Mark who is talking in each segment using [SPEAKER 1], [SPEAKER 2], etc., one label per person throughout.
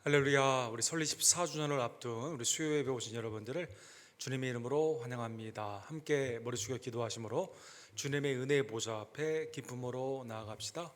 [SPEAKER 1] 할렐루야. 우리 설립 14주년을 앞둔 우리 수요 예배 오신 여러분들을 주님의 이름으로 환영합니다. 함께 머리 숙여 기도하심으로 주님의 은혜의 보좌 앞에 기쁨으로 나아갑시다.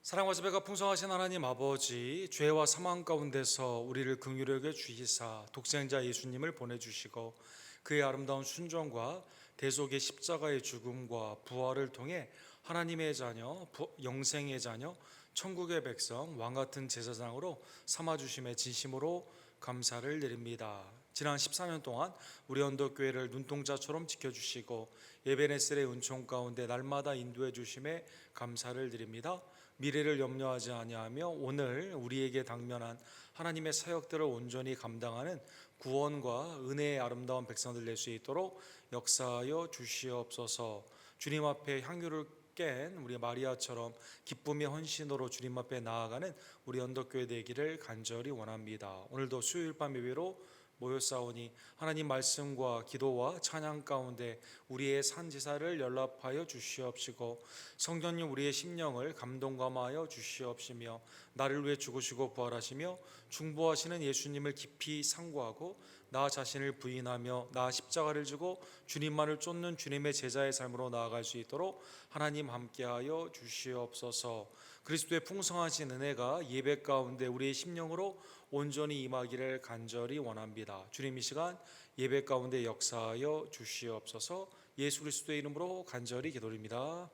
[SPEAKER 1] 사랑과 자비가 풍성하신 하나님 아버지, 죄와 사망 가운데서 우리를 긍휼히 여겨 주시사 독생자 예수님을 보내주시고 그의 아름다운 순종과 대속의 십자가의 죽음과 부활을 통해 하나님의 자녀, 영생의 자녀, 천국의 백성, 왕같은 제사장으로 삼아주심에 진심으로 감사를 드립니다. 지난 14년 동안 우리 언덕교회를 눈동자처럼 지켜주시고 에베네셀의 은총 가운데 날마다 인도해 주심에 감사를 드립니다. 미래를 염려하지 아니하며 오늘 우리에게 당면한 하나님의 사역들을 온전히 감당하는 구원과 은혜의 아름다운 백성들 될 수 있도록 역사하여 주시옵소서. 주님 앞에 향유를 깬 우리 마리아처럼 기쁨의 헌신으로 주님 앞에 나아가는 우리 언덕교회 되기를 간절히 원합니다. 오늘도 수요일 밤 예배로 모였사오니 하나님 말씀과 기도와 찬양 가운데 우리의 산지사를 연락하여 주시옵시고 성령님 우리의 심령을 감동감하여 주시옵시며 나를 위해 죽으시고 부활하시며 중보하시는 예수님을 깊이 상고하고 나 자신을 부인하며 나 십자가를 지고 주님만을 쫓는 주님의 제자의 삶으로 나아갈 수 있도록 하나님 함께하여 주시옵소서. 그리스도의 풍성하신 은혜가 예배 가운데 우리의 심령으로 온전히 임하기를 간절히 원합니다. 주님 이 시간 예배 가운데 역사하여 주시옵소서. 예수 그리스도의 이름으로 간절히 기도드립니다.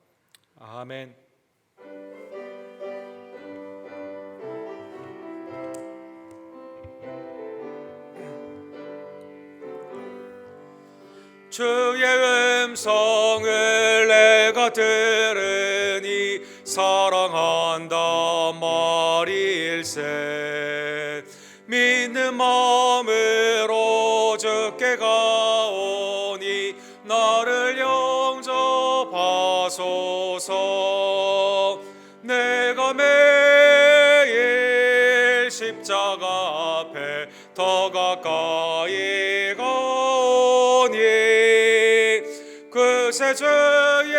[SPEAKER 1] 아멘. 주의 음성을 내가 들으니 사랑한다 말일세. 믿는 마음으로 주께 가오니 나를 영접하소서. 내가 매일 십자가 앞에 더 가까이 가오니 그새 주의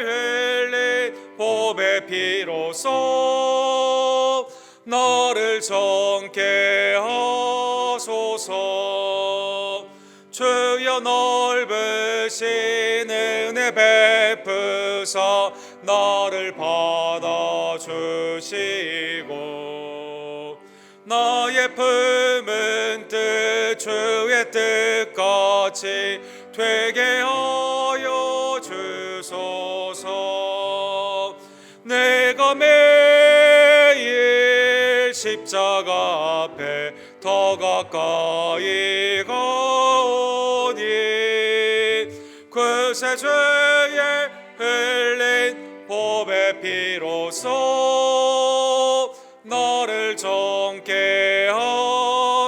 [SPEAKER 1] 흘린 보배 피로써 나를 정케 하소서. 주여 넓으신 은혜 베푸사 나를 받아주시고 나의 품은 뜻 주의 뜻같이 되게 하여 주소서. 내가 매일 십자가 앞에 더 가까이 가오니 그새 주의 흘린 보배 피로써 나를 정케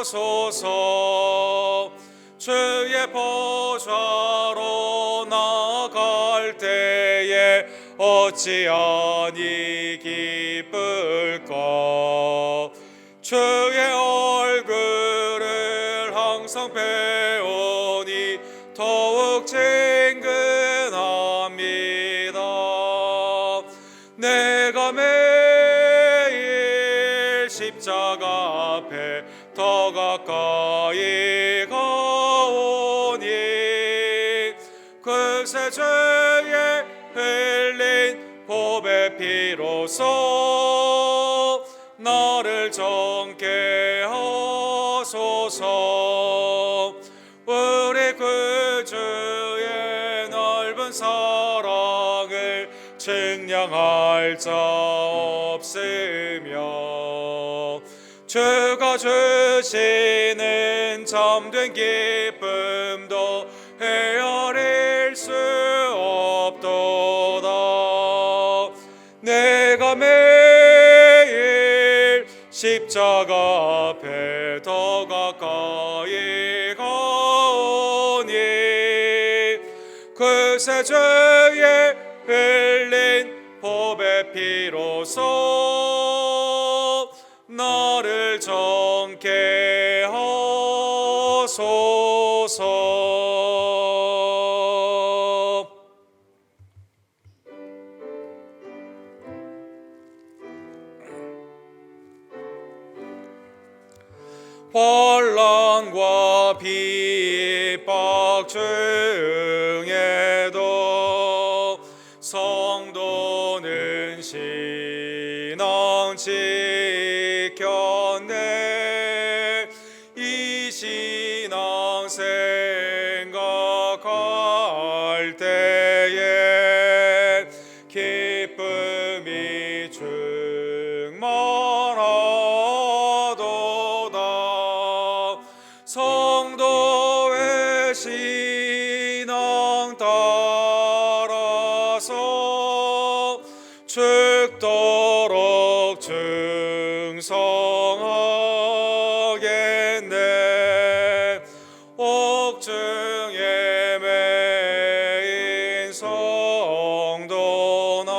[SPEAKER 1] 하소서. 주의 보좌로 나갈 때에 어찌하니 기쁠까. 주의 얼굴을 항상 배우니 더욱 친근합니다. 내가 매일 십자가 앞에 더 가까이 가오니 그새 주의 흘린 보배 피로써 나를 정케 하소서. 우리 구주의 넓은 사랑을 측량할 자 없으며 주가 주시는 참된 기쁨도 헤아릴 수 없도다. 내가 매일 십자가 앞에 더 가까이 가오니 그새 주의 흘린 보배 피로써 나를 정케 하소서. 환난과 핍박 중에도 성도는 신앙 지켰네. 이 신앙 생각할 때에 기쁨이 충만하도다. 성도의 신앙 따라서 죽도록 충성하겠네. 옥중에 매인 성도나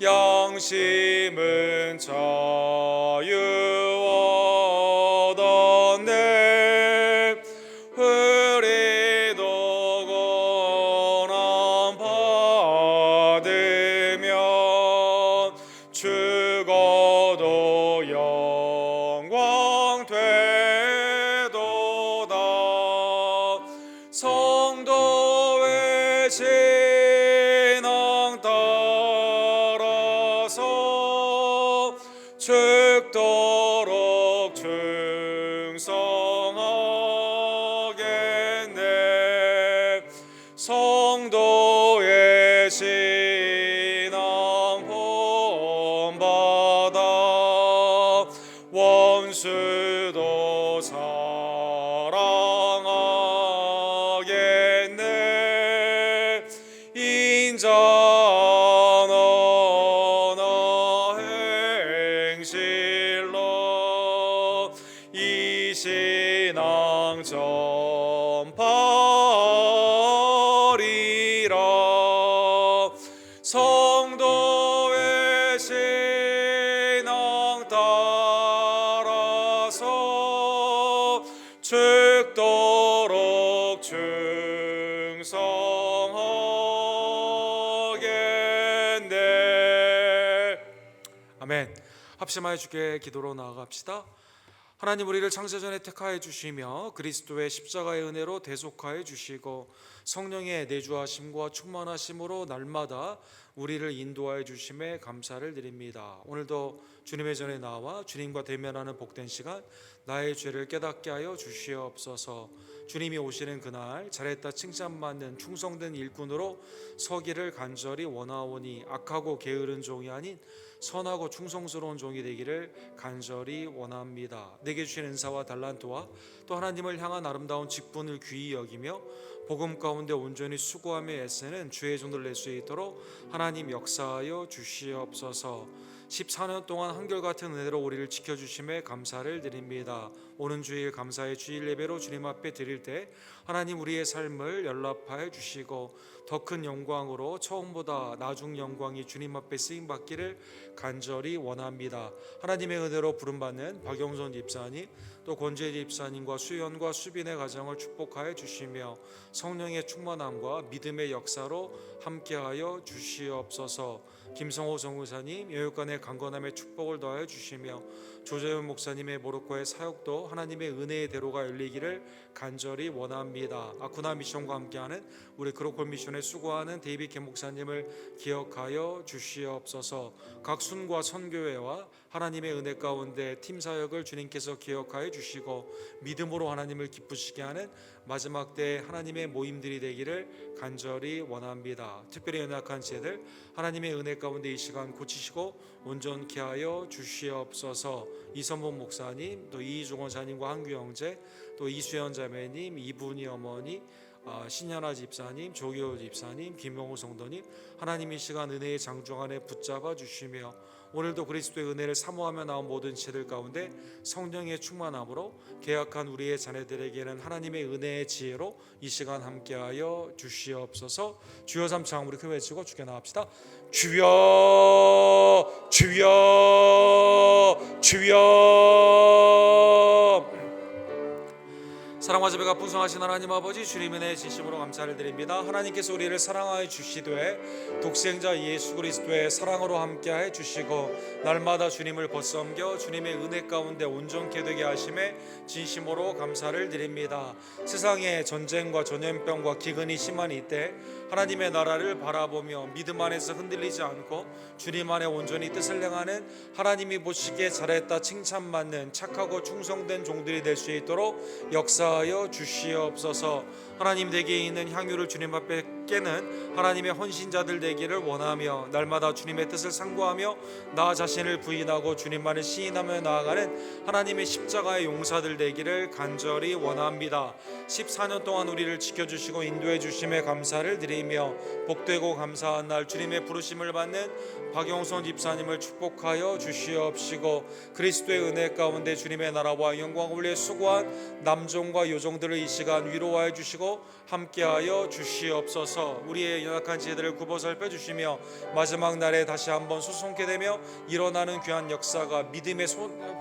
[SPEAKER 1] 양심은 자유 얻었네. 우리도 고난 받으면 죽어도 영광 되도다. 성도의 신앙 따라서 죽도록 충성하겠네. 성도의 신앙 본받아 원수도 사랑하겠네. 인자 너나 행실로 이 신앙 전파리라. 성도의 신앙 따라서 죽도록 충성하겠네. 아멘. 합심하여 주께 기도로 나아갑시다. 하나님, 우리를 창세전에 택하여 주시며 그리스도의 십자가의 은혜로 대속하여 주시고 성령의 내주하심과 충만하심으로 날마다 우리를 인도하여 주심에 감사를 드립니다. 오늘도 주님의 전에 나와 주님과 대면하는 복된 시간, 나의 죄를 깨닫게 하여 주시옵소서. 주님이 오시는 그날 잘했다 칭찬받는 충성된 일꾼으로 서기를 간절히 원하오니 악하고 게으른 종이 아닌 선하고 충성스러운 종이 되기를 간절히 원합니다. 내게 주신 은사와 달란트와 또 하나님을 향한 아름다운 직분을 귀히 여기며 복음 가운데 온전히 수고하며 애쓰는 주의 종들 낼 수 있도록 하나님 역사하여 주시옵소서. 14년 동안 한결같은 은혜로 우리를 지켜주심에 감사를 드립니다. 오는 주일 감사의 주일 예배로 주님 앞에 드릴 때 하나님 우리의 삶을 연락하여 주시고 더 큰 영광으로 처음보다 나중 영광이 주님 앞에 쓰임받기를 간절히 원합니다. 하나님의 은혜로 부름받는 박영선 집사님, 또 권재 집사님과 수연과 수빈의 가정을 축복하여 주시며 성령의 충만함과 믿음의 역사로 함께하여 주시옵소서. 김성호 정의사님 여육간의 강건함의 축복을 더하여 주시며 조재현 목사님의 모로코의 사역도 하나님의 은혜의 대로가 열리기를 간절히 원합니다. 아쿠나 미션과 함께하는 우리 그로콜 미션에 수고하는 데이빗 개 목사님을 기억하여 주시옵소서. 각 순과 선교회와 하나님의 은혜 가운데 팀 사역을 주님께서 기억하여 주시고 믿음으로 하나님을 기쁘시게 하는 마지막 때 하나님의 모임들이 되기를 간절히 원합니다. 특별히 연약한 제들 하나님의 은혜 가운데 이 시간 고치시고 온전케 하여 주시옵소서. 이선봉 목사님, 또 이희종 원사님과 한규 형제, 또 이수연 자매님, 이분이 어머니, 신현아 집사님, 조기호 집사님, 김용호 성도님, 하나님 이 시간 은혜의 장중 안에 붙잡아 주시며 오늘도 그리스도의 은혜를 사모하며 나온 모든 지혜들 가운데 성령의 충만함으로 계약한 우리의 자녀들에게는 하나님의 은혜의 지혜로 이 시간 함께하여 주시옵소서. 주여 삼창 우리 크게 외치고 주께 나갑시다. 주여 주여 주여. 사랑과 자비가 풍성하신 하나님 아버지, 주님의 은혜에 진심으로 감사를 드립니다. 하나님께서 우리를 사랑하여 주시되 독생자 예수 그리스도의 사랑으로 함께하여 주시고 날마다 주님을 벗섬겨 주님의 은혜 가운데 온전케 되게 하심에 진심으로 감사를 드립니다. 세상에 전쟁과 전염병과 기근이 심한 이때 하나님의 나라를 바라보며 믿음 안에서 흔들리지 않고 주님 안에 온전히 뜻을 행하는, 하나님이 보시기에 잘했다 칭찬받는 착하고 충성된 종들이 될 수 있도록 역사하여 주시옵소서. 하나님 댁에 있는 향유를 주님 앞에 깨는 하나님의 헌신자들 되기를 원하며 날마다 주님의 뜻을 상고하며 나 자신을 부인하고 주님만을 시인하며 나아가는 하나님의 십자가의 용사들 되기를 간절히 원합니다. 14년 동안 우리를 지켜주시고 인도해 주심에 감사를 드리며 복되고 감사한 날 주님의 부르심을 받는 박영선 집사님을 축복하여 주시옵시고 그리스도의 은혜 가운데 주님의 나라와 영광을 위해 수고한 남종과 요종들을 이 시간 위로하여 주시고 함께하여 주시옵소서. 우리의 연약한 지혜들을 굽어 살펴 주시며 마지막 날에 다시 한번 소송케 되며 일어나는 귀한 역사가 믿음의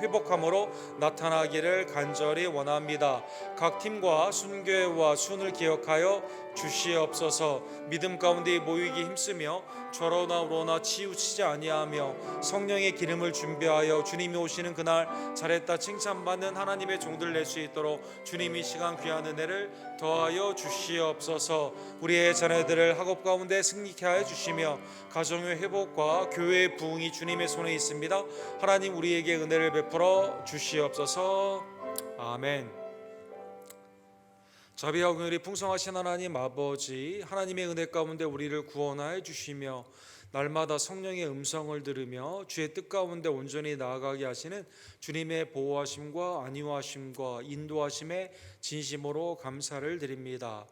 [SPEAKER 1] 회복함으로 나타나기를 간절히 원합니다. 각 팀과 순교회와 순을 기억하여 주시옵소서. 믿음 가운데 모이기 힘쓰며 저러나 우러나 치우치지 아니하며 성령의 기름을 준비하여 주님이 오시는 그날 잘했다 칭찬받는 하나님의 종들 낼 수 있도록 주님이 시간 귀한 은혜를 더하여 주시옵소서. 우리의 자녀들을 학업 가운데 승리케 하여 주시며 가정의 회복과 교회의 부흥이 주님의 손에 있습니다. 하나님 우리에게 은혜를 베풀어 주시옵소서. 아멘. 자비와 긍휼이 풍성하신 하나님 아버지, 하나님의 은혜 가운데 우리를 구원하여 주시며 날마다 성령의 음성을 들으며 주의 뜻 가운데 온전히 나아가게 하시는 주님의 보호하심과 안위하심과 인도하심에 진심으로 감사를 드립니다.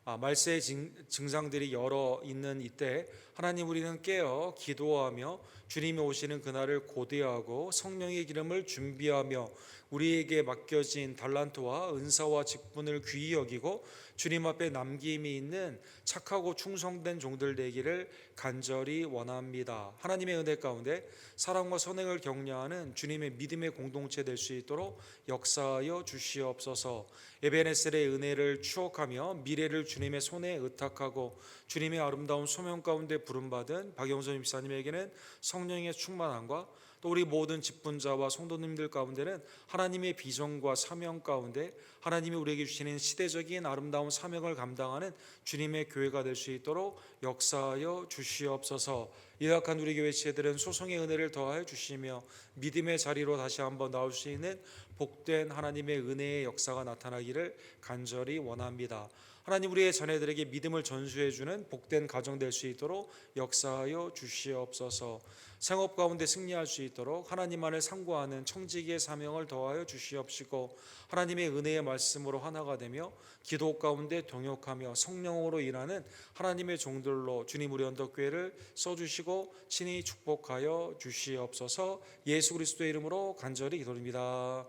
[SPEAKER 1] 말세의 증상들이 여러 있는 이때 하나님 우리는 깨어 기도하며 주님이 오시는 그날을 고대하고 성령의 기름을 준비하며 우리에게 맡겨진 달란트와 은사와 직분을 귀히 여기고 주님 앞에 남김이 있는 착하고 충성된 종들 되기를 간절히 원합니다. 하나님의 은혜 가운데 사랑과 선행을 격려하는 주님의 믿음의 공동체 될 수 있도록 역사하여 주시옵소서. 에베네셀의 은혜를 추억하며 미래를 주님의 손에 의탁하고 주님의 아름다운 소명 가운데 부름받은 박영선 집사님에게는 성령의 충만함과 또 우리 모든 직분자와 성도님들 가운데는 하나님의 비전과 사명 가운데 하나님이 우리에게 주시는 시대적인 아름다운 사명을 감당하는 주님의 교회가 될 수 있도록 역사하여 주시옵소서. 연약한 우리 교회 지체들은 소송의 은혜를 더하여 주시며 믿음의 자리로 다시 한번 나올 수 있는 복된 하나님의 은혜의 역사가 나타나기를 간절히 원합니다. 하나님 우리의 자녀들에게 믿음을 전수해주는 복된 가정 될 수 있도록 역사하여 주시옵소서. 생업 가운데 승리할 수 있도록 하나님만을 상고하는 청지기의 사명을 더하여 주시옵시고 하나님의 은혜의 말씀으로 하나가 되며 기도 가운데 동역하며 성령으로 일하는 하나님의 종들로 주님 우리 언덕교회를 써주시고 친히 축복하여 주시옵소서. 예수 그리스도의 이름으로 간절히 기도드립니다.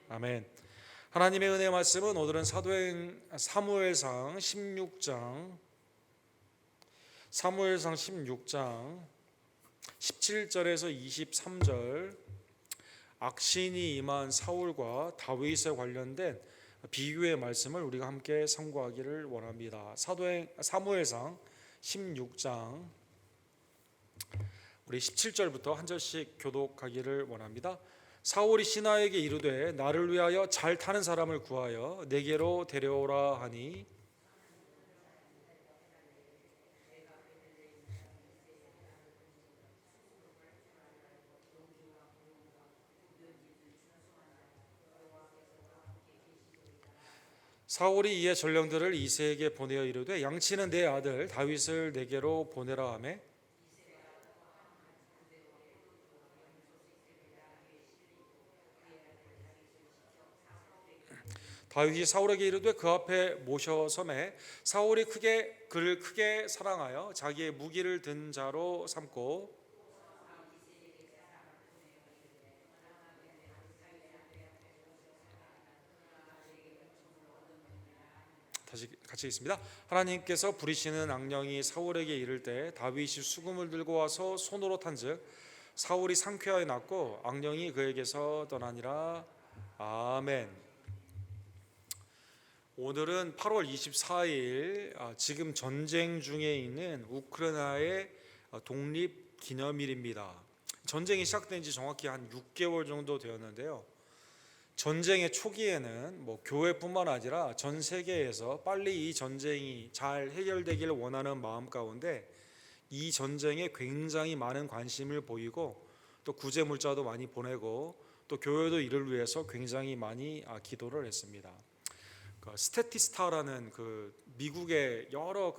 [SPEAKER 1] 아멘. 하나님의 은혜의 말씀은 오늘은 사무엘상 16장 17절에서 23절 악신이 임한 사울과 다윗에 관련된 비유의 말씀을 우리가 함께 상고하기를 원합니다. 사무엘상 16장 우리 17절부터 한 절씩 교독하기를 원합니다. 사울이 시나에게 이르되 나를 위하여 잘 타는 사람을 구하여 내게로 데려오라 하니 사울이 이에 전령들을 이새에게 보내어 이르되 양치는 내 아들 다윗을 내게로 보내라 하매 다윗이 사울에게 이르되 그 앞에 모셔서매 사울이 그를 크게 사랑하여 자기의 무기를 든 자로 삼고 다시 같이 있습니다. 하나님께서 부리시는 악령이 사울에게 이를 때 다윗이 수금을 들고 와서 손으로 탄즉 사울이 상쾌하여 낫고 악령이 그에게서 떠나니라. 아멘. 오늘은 8월 24일 지금 전쟁 중에 있는 우크라이나의 독립 기념일입니다. 전쟁이 시작된 지 정확히 한 6개월 정도 되었는데요. 전쟁의 초기에는 교회뿐만 아니라 전 세계에서 빨리 이 전쟁이 잘 해결되기를 원하는 마음 가운데 이 전쟁에 굉장히 많은 관심을 보이고 또 구제 물자도 많이 보내고 또 교회도 이를 위해서 굉장히 많이 기도를 했습니다. 스태티스타라는 미국의 여러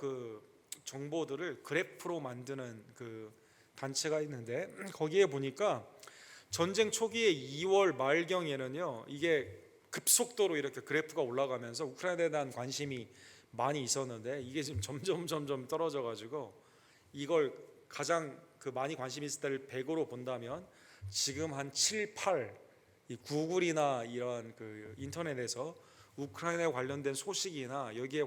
[SPEAKER 1] 정보들을 그래프로 만드는 단체가 있는데 거기에 보니까 전쟁 초기에 2월 말경에는요 이게 급속도로 이렇게 그래프가 올라가면서 우크라이나에 대한 관심이 많이 있었는데 이게 지금 점점 떨어져 가지고 이걸 가장 많이 관심이 있을 때를 100으로 본다면 지금 한 7, 8 이 구글이나 이런 인터넷에서 우크라이나에 관련된 소식이나 여기에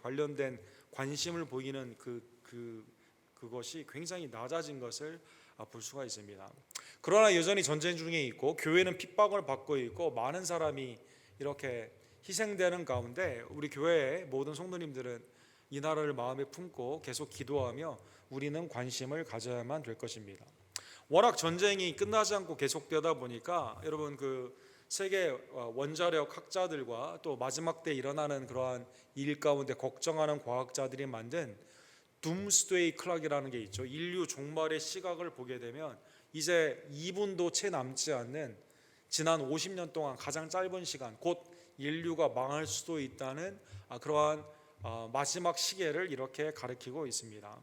[SPEAKER 1] 관련된 관심을 보이는 그것이 굉장히 낮아진 것을 볼 수가 있습니다. 그러나 여전히 전쟁 중에 있고 교회는 핍박을 받고 있고 많은 사람이 이렇게 희생되는 가운데 우리 교회의 모든 성도님들은 이 나라를 마음에 품고 계속 기도하며 우리는 관심을 가져야만 될 것입니다. 워낙 전쟁이 끝나지 않고 계속되다 보니까 여러분 세계 원자력 학자들과 또 마지막 때 일어나는 그러한 일 가운데 걱정하는 과학자들이 만든 둠스데이 클락이라는 게 있죠. 인류 종말의 시각을 보게 되면 이제 2분도 채 남지 않는 지난 50년 동안 가장 짧은 시간 곧 인류가 망할 수도 있다는 그러한 마지막 시계를 이렇게 가리키고 있습니다.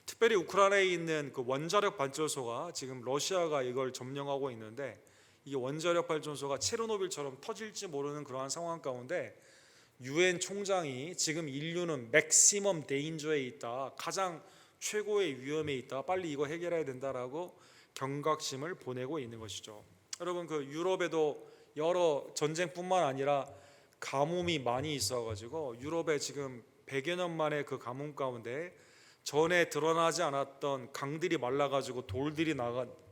[SPEAKER 1] 특별히 우크라이나에 있는 원자력 발전소가 지금 러시아가 이걸 점령하고 있는데 이 원자력 발전소가 체르노빌처럼 터질지 모르는 그러한 상황 가운데 유엔 총장이 지금 인류는 맥시멈 데인저에 있다, 가장 최고의 위험에 있다, 빨리 이거 해결해야 된다라고 경각심을 보내고 있는 것이죠. 여러분 유럽에도 여러 전쟁뿐만 아니라 가뭄이 많이 있어가지고 유럽에 지금 100여 년 만에 그 가뭄 가운데 전에 드러나지 않았던 강들이 말라가지고 돌들이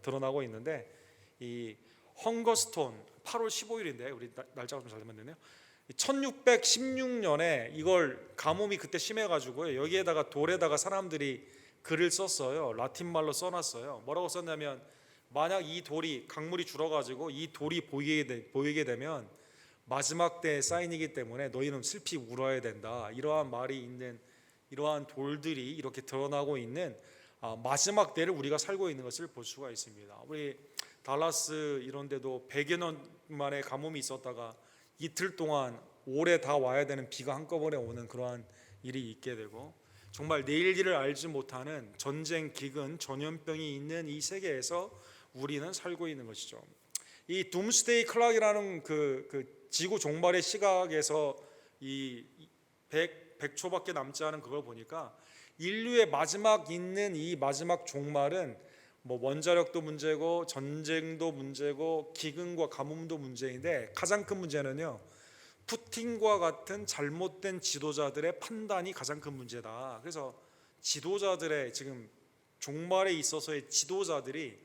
[SPEAKER 1] 드러나고 있는데 이 헝거스톤 8월 15일인데 우리 날짜가 좀 잘못됐네요. 1616년에 이걸 가뭄이 그때 심해가지고 여기에다가 돌에다가 사람들이 글을 썼어요. 라틴 말로 써놨어요. 뭐라고 썼냐면 만약 이 돌이 강물이 줄어가지고 이 돌이 보이게 되면 마지막 때의 사인이기 때문에 너희는 슬피 울어야 된다. 이러한 말이 있는 이러한 돌들이 이렇게 드러나고 있는 마지막 때를 우리가 살고 있는 것을 볼 수가 있습니다. 우리 달라스 이런 데도 100여 년 만에 가뭄이 있었다가 이틀 동안 올해 다 와야 되는 비가 한꺼번에 오는 그러한 일이 있게 되고 정말 내일일을 알지 못하는 전쟁, 기근, 전염병이 있는 이 세계에서 우리는 살고 있는 것이죠. 이 둠스데이 클락이라는 지구 종말의 시각에서 이 100초밖에 남지 않은 그걸 보니까 인류의 마지막 있는 이 마지막 종말은 원자력도 문제고 전쟁도 문제고 기근과 가뭄도 문제인데 가장 큰 문제는요 푸틴과 같은 잘못된 지도자들의 판단이 가장 큰 문제다. 그래서 지도자들의 지금 종말에 있어서의 지도자들이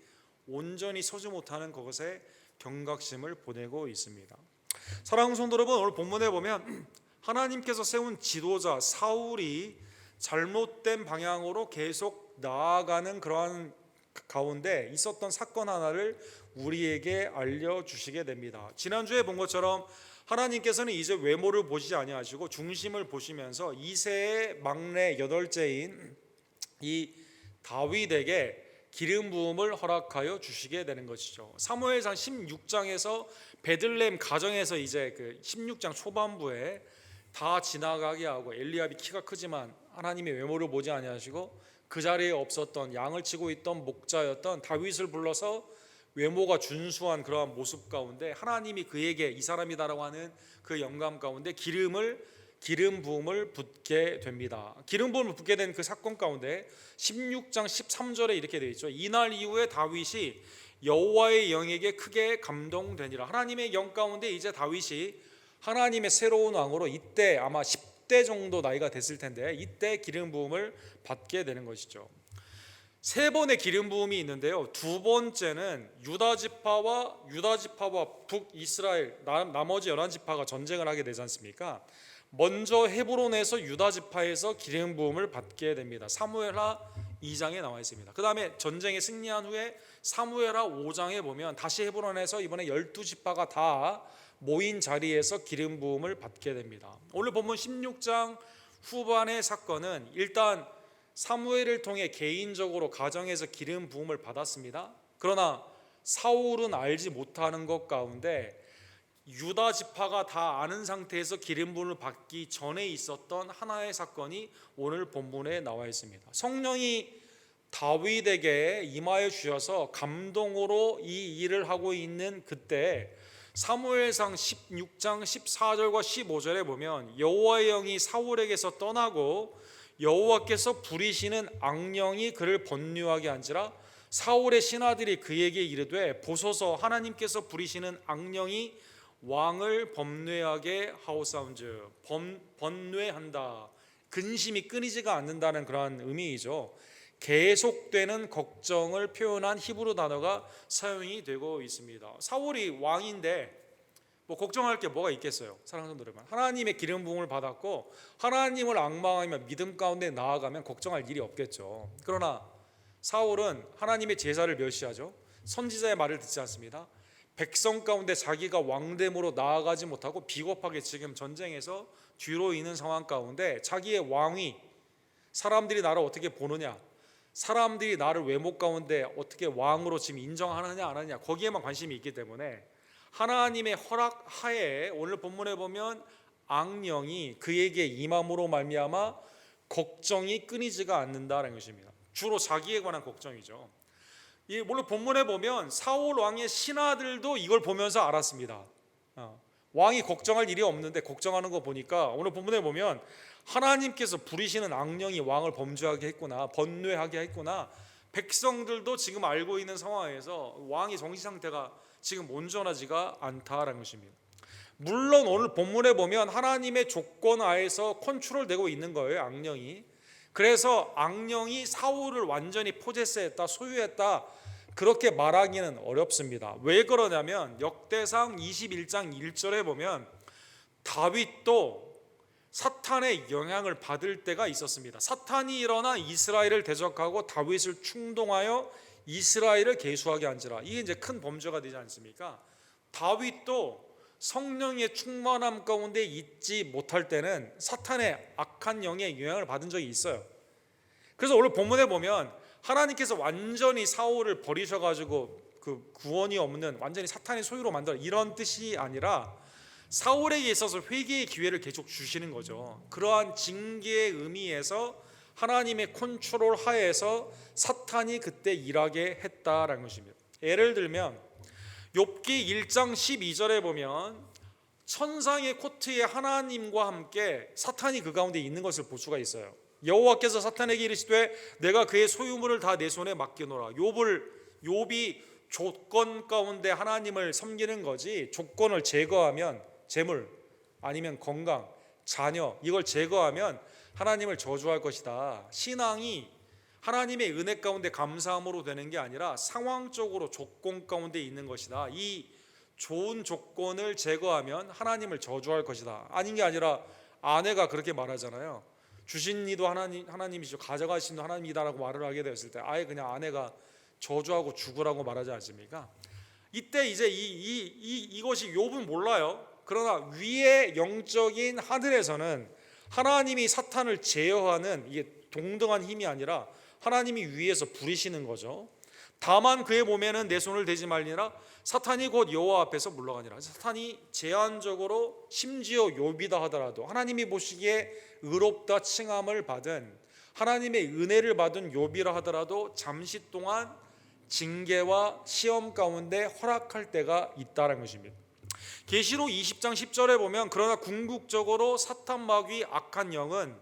[SPEAKER 1] 온전히 서지 못하는 그것에 경각심을 보내고 있습니다. 사랑하는 성도 여러분, 오늘 본문에 보면 하나님께서 세운 지도자 사울이 잘못된 방향으로 계속 나아가는 그러한 가운데 있었던 사건 하나를 우리에게 알려주시게 됩니다. 지난주에 본 것처럼 하나님께서는 이제 외모를 보시지 아니하시고 중심을 보시면서 이세의 막내 여덟째인 이 다윗에게 기름 부음을 허락하여 주시게 되는 것이죠. 사무엘상 16장에서 베들레헴 가정에서 이제 16장 초반부에 다 지나가게 하고 엘리압이 키가 크지만 하나님의 외모를 보지 아니하시고 그 자리에 없었던 양을 치고 있던 목자였던 다윗을 불러서 외모가 준수한 그러한 모습 가운데 하나님이 그에게 이 사람이다라고 하는 그 영감 가운데 기름 부음을 붓게 됩니다. 기름 부음을 붓게 된 그 사건 가운데 16장 13절에 이렇게 되어 있죠. 이날 이후에 다윗이 여호와의 영에게 크게 감동되니라. 하나님의 영 가운데 이제 다윗이 하나님의 새로운 왕으로 이때 아마 10대 정도 나이가 됐을 텐데 이때 기름 부음을 받게 되는 것이죠. 세 번의 기름 부음이 있는데요. 두 번째는 유다 지파와 북이스라엘 나머지 11지파가 전쟁을 하게 되지 않습니까? 먼저 헤브론에서 유다 지파에서 기름 부음을 받게 됩니다. 사무엘하 2장에 나와 있습니다. 그 다음에 전쟁에 승리한 후에 사무엘하 5장에 보면 다시 헤브론에서 이번에 12지파가 다 모인 자리에서 기름 부음을 받게 됩니다. 오늘 본문 16장 후반의 사건은 일단 사무엘을 통해 개인적으로 가정에서 기름 부음을 받았습니다. 그러나 사울은 알지 못하는 것 가운데 유다 지파가 다 아는 상태에서 기름 부음을 받기 전에 있었던 하나의 사건이 오늘 본문에 나와 있습니다. 성령이 다윗에게 임하여 주셔서 감동으로 이 일을 하고 있는 그때 사무엘상 16장 14절과 15절에 보면 여호와의 영이 사울에게서 떠나고 여호와께서 부리시는 악령이 그를 번뇌하게 한지라 사울의 신하들이 그에게 이르되 보소서 하나님께서 부리시는 악령이 왕을 번뇌하게 하오사운즉 번뇌한다, 근심이 끊이지가 않는다는 그러한 의미이죠. 계속되는 걱정을 표현한 히브리 단어가 사용이 되고 있습니다. 사울이 왕인데 뭐 걱정할 게 뭐가 있겠어요. 사랑하는 성도 여러분, 하나님의 기름 부음을 받았고 하나님을 앙망하며 믿음 가운데 나아가면 걱정할 일이 없겠죠. 그러나 사울은 하나님의 제사를 멸시하죠. 선지자의 말을 듣지 않습니다. 백성 가운데 자기가 왕됨으로 나아가지 못하고 비겁하게 지금 전쟁에서 뒤로 있는 상황 가운데 자기의 왕위, 사람들이 나를 어떻게 보느냐, 사람들이 나를 외모 가운데 어떻게 왕으로 지금 인정하느냐 안 하느냐, 거기에만 관심이 있기 때문에 하나님의 허락 하에 오늘 본문에 보면 악령이 그에게 임함으로 말미암아 걱정이 끊이지가 않는다는 것입니다. 주로 자기에 관한 걱정이죠. 물론 본문에 보면 사울 왕의 신하들도 이걸 보면서 알았습니다. 왕이 걱정할 일이 없는데 걱정하는 거 보니까 오늘 본문에 보면 하나님께서 부리시는 악령이 왕을 범죄하게 했구나, 번뇌하게 했구나. 백성들도 지금 알고 있는 상황에서 왕의 정신 상태가 지금 온전하지가 않다라는 것입니다. 물론 오늘 본문에 보면 하나님의 조건 하에서 컨트롤되고 있는 거예요, 악령이. 그래서 악령이 사울을 완전히 포제스했다, 소유했다, 그렇게 말하기는 어렵습니다. 왜 그러냐면 역대상 21장 1절에 보면 다윗도 사탄의 영향을 받을 때가 있었습니다. 사탄이 일어나 이스라엘을 대적하고 다윗을 충동하여 이스라엘을 계수하게 한지라. 이게 이제 큰 범죄가 되지 않습니까? 다윗도 성령의 충만함 가운데 있지 못할 때는 사탄의 악한 영의 영향을 받은 적이 있어요. 그래서 오늘 본문에 보면 하나님께서 완전히 사울을 버리셔가지고 그 구원이 없는 완전히 사탄의 소유로 만들어, 이런 뜻이 아니라 사울에게 있어서 회개의 기회를 계속 주시는 거죠. 그러한 징계의 의미에서 하나님의 컨트롤 하에서 사탄이 그때 일하게 했다라는 것입니다. 예를 들면 욥기 1장 12절에 보면 천상의 코트에 하나님과 함께 사탄이 그 가운데 있는 것을 볼 수가 있어요. 여호와께서 사탄에게 이르시되 내가 그의 소유물을 다 내 손에 맡기노라. 욥이 조건 가운데 하나님을 섬기는 거지, 조건을 제거하면 재물 아니면 건강, 자녀, 이걸 제거하면 하나님을 저주할 것이다. 신앙이 하나님의 은혜 가운데 감사함으로 되는 게 아니라 상황적으로 조건 가운데 있는 것이다. 이 좋은 조건을 제거하면 하나님을 저주할 것이다. 아닌 게 아니라 아내가 그렇게 말하잖아요. 주신 이도 하나님이시고 가져가신 이도 하나님이다라고 말을 하게 되었을 때 아예 그냥 아내가 저주하고 죽으라고 말하지 않습니까? 이때 이제 이것이 욥은 몰라요. 그러나 위의 영적인 하늘에서는 하나님이 사탄을 제어하는, 이게 동등한 힘이 아니라 하나님이 위에서 부리시는 거죠. 다만 그의 몸에는 내 손을 대지 말리라. 사탄이 곧 여호와 앞에서 물러가니라. 사탄이 제한적으로 심지어 욥이다 하더라도 하나님이 보시기에 의롭다 칭함을 받은, 하나님의 은혜를 받은 욥이라 하더라도 잠시 동안 징계와 시험 가운데 허락할 때가 있다는 것입니다. 계시록 20장 10절에 보면 그러나 궁극적으로 사탄 마귀 악한 영은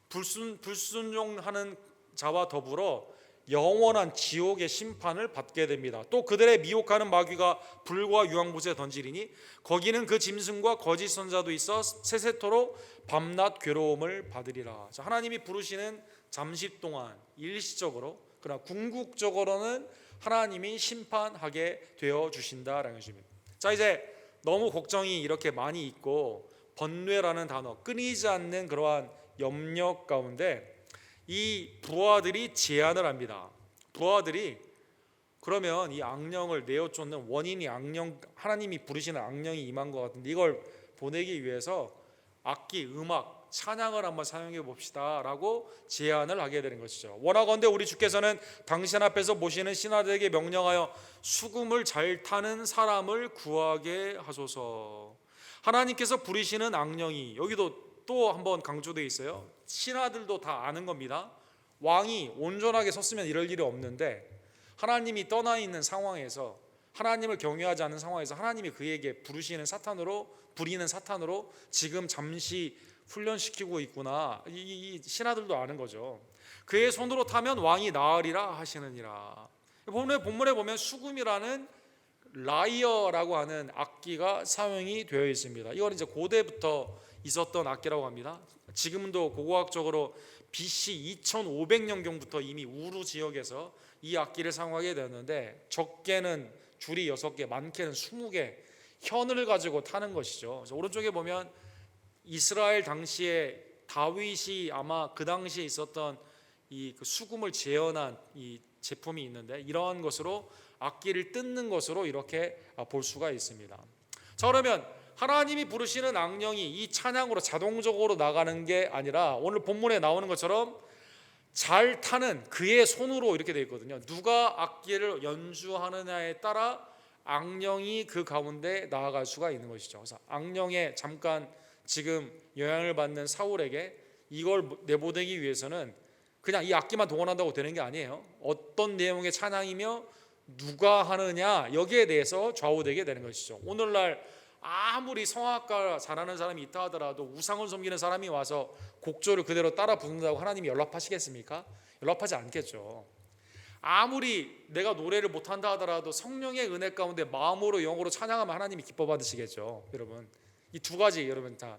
[SPEAKER 1] 불순종하는 자와 더불어 영원한 지옥의 심판을 받게 됩니다. 또 그들의 미혹하는 마귀가 불과 유황못에 던지리니 거기는 그 짐승과 거짓 선자도 있어 세세토록 밤낮 괴로움을 받으리라. 하나님이 부르시는 잠시 동안 일시적으로, 그러나 궁극적으로는 하나님이 심판하게 되어 주신다라는 것입니다. 자, 이제 너무 걱정이 이렇게 많이 있고 번뇌라는 단어, 끊이지 않는 그러한 염려 가운데 이 부하들이 제안을 합니다. 부하들이 그러면 이 악령을 내어 쫓는 원인이 악령, 하나님이 부르시는 악령이 임한 것 같은데 이걸 보내기 위해서 악기, 음악, 찬양을 한번 사용해 봅시다 라고 제안을 하게 되는 것이죠. 원하건대 우리 주께서는 당신 앞에서 모시는 신하들에게 명령하여 수금을 잘 타는 사람을 구하게 하소서. 하나님께서 부르시는 악령이, 여기도 또 한번 강조되어 있어요. 신하들도 다 아는 겁니다. 왕이 온전하게 섰으면 이럴 일이 없는데 하나님이 떠나 있는 상황에서, 하나님을 경외하지 않는 상황에서 하나님이 그에게 부르시는 부리는 사탄으로 지금 잠시 훈련시키고 있구나. 이 신하들도 아는 거죠. 그의 손으로 타면 왕이 나으리라 하시느니라. 본문에 보면 수금이라는 라이어라고 하는 악기가 사용이 되어 있습니다. 이건 이제 고대부터 있었던 악기라고 합니다. 지금도 고고학적으로 BC 2500년경부터 이미 우루 지역에서 이 악기를 사용하게 되었는데 적게는 줄이 6개, 많게는 20개 현을 가지고 타는 것이죠. 그래서 오른쪽에 보면 이스라엘 당시에 다윗이 아마 그 당시에 있었던 이 수금을 재현한 이 제품이 있는데 이러한 것으로 악기를 뜯는 것으로 이렇게 볼 수가 있습니다. 자, 그러면 하나님이 부르시는 악령이 이 찬양으로 자동적으로 나가는 게 아니라 오늘 본문에 나오는 것처럼 잘 타는 그의 손으로 이렇게 되어 있거든요. 누가 악기를 연주하느냐에 따라 악령이 그 가운데 나아갈 수가 있는 것이죠. 그래서 악령에 잠깐 지금 영향을 받는 사울에게 이걸 내보내기 위해서는 그냥 이 악기만 동원한다고 되는 게 아니에요. 어떤 내용의 찬양이며 누가 하느냐 여기에 대해서 좌우되게 되는 것이죠. 오늘날 아무리 성악가 잘하는 사람이 있다 하더라도 우상을 섬기는 사람이 와서 곡조를 그대로 따라 부른다고 하나님이 연락하시겠습니까? 연락하지 않겠죠. 아무리 내가 노래를 못한다 하더라도 성령의 은혜 가운데 마음으로 영으로 찬양하면 하나님이 기뻐 받으시겠죠. 여러분, 이 두 가지 여러분 다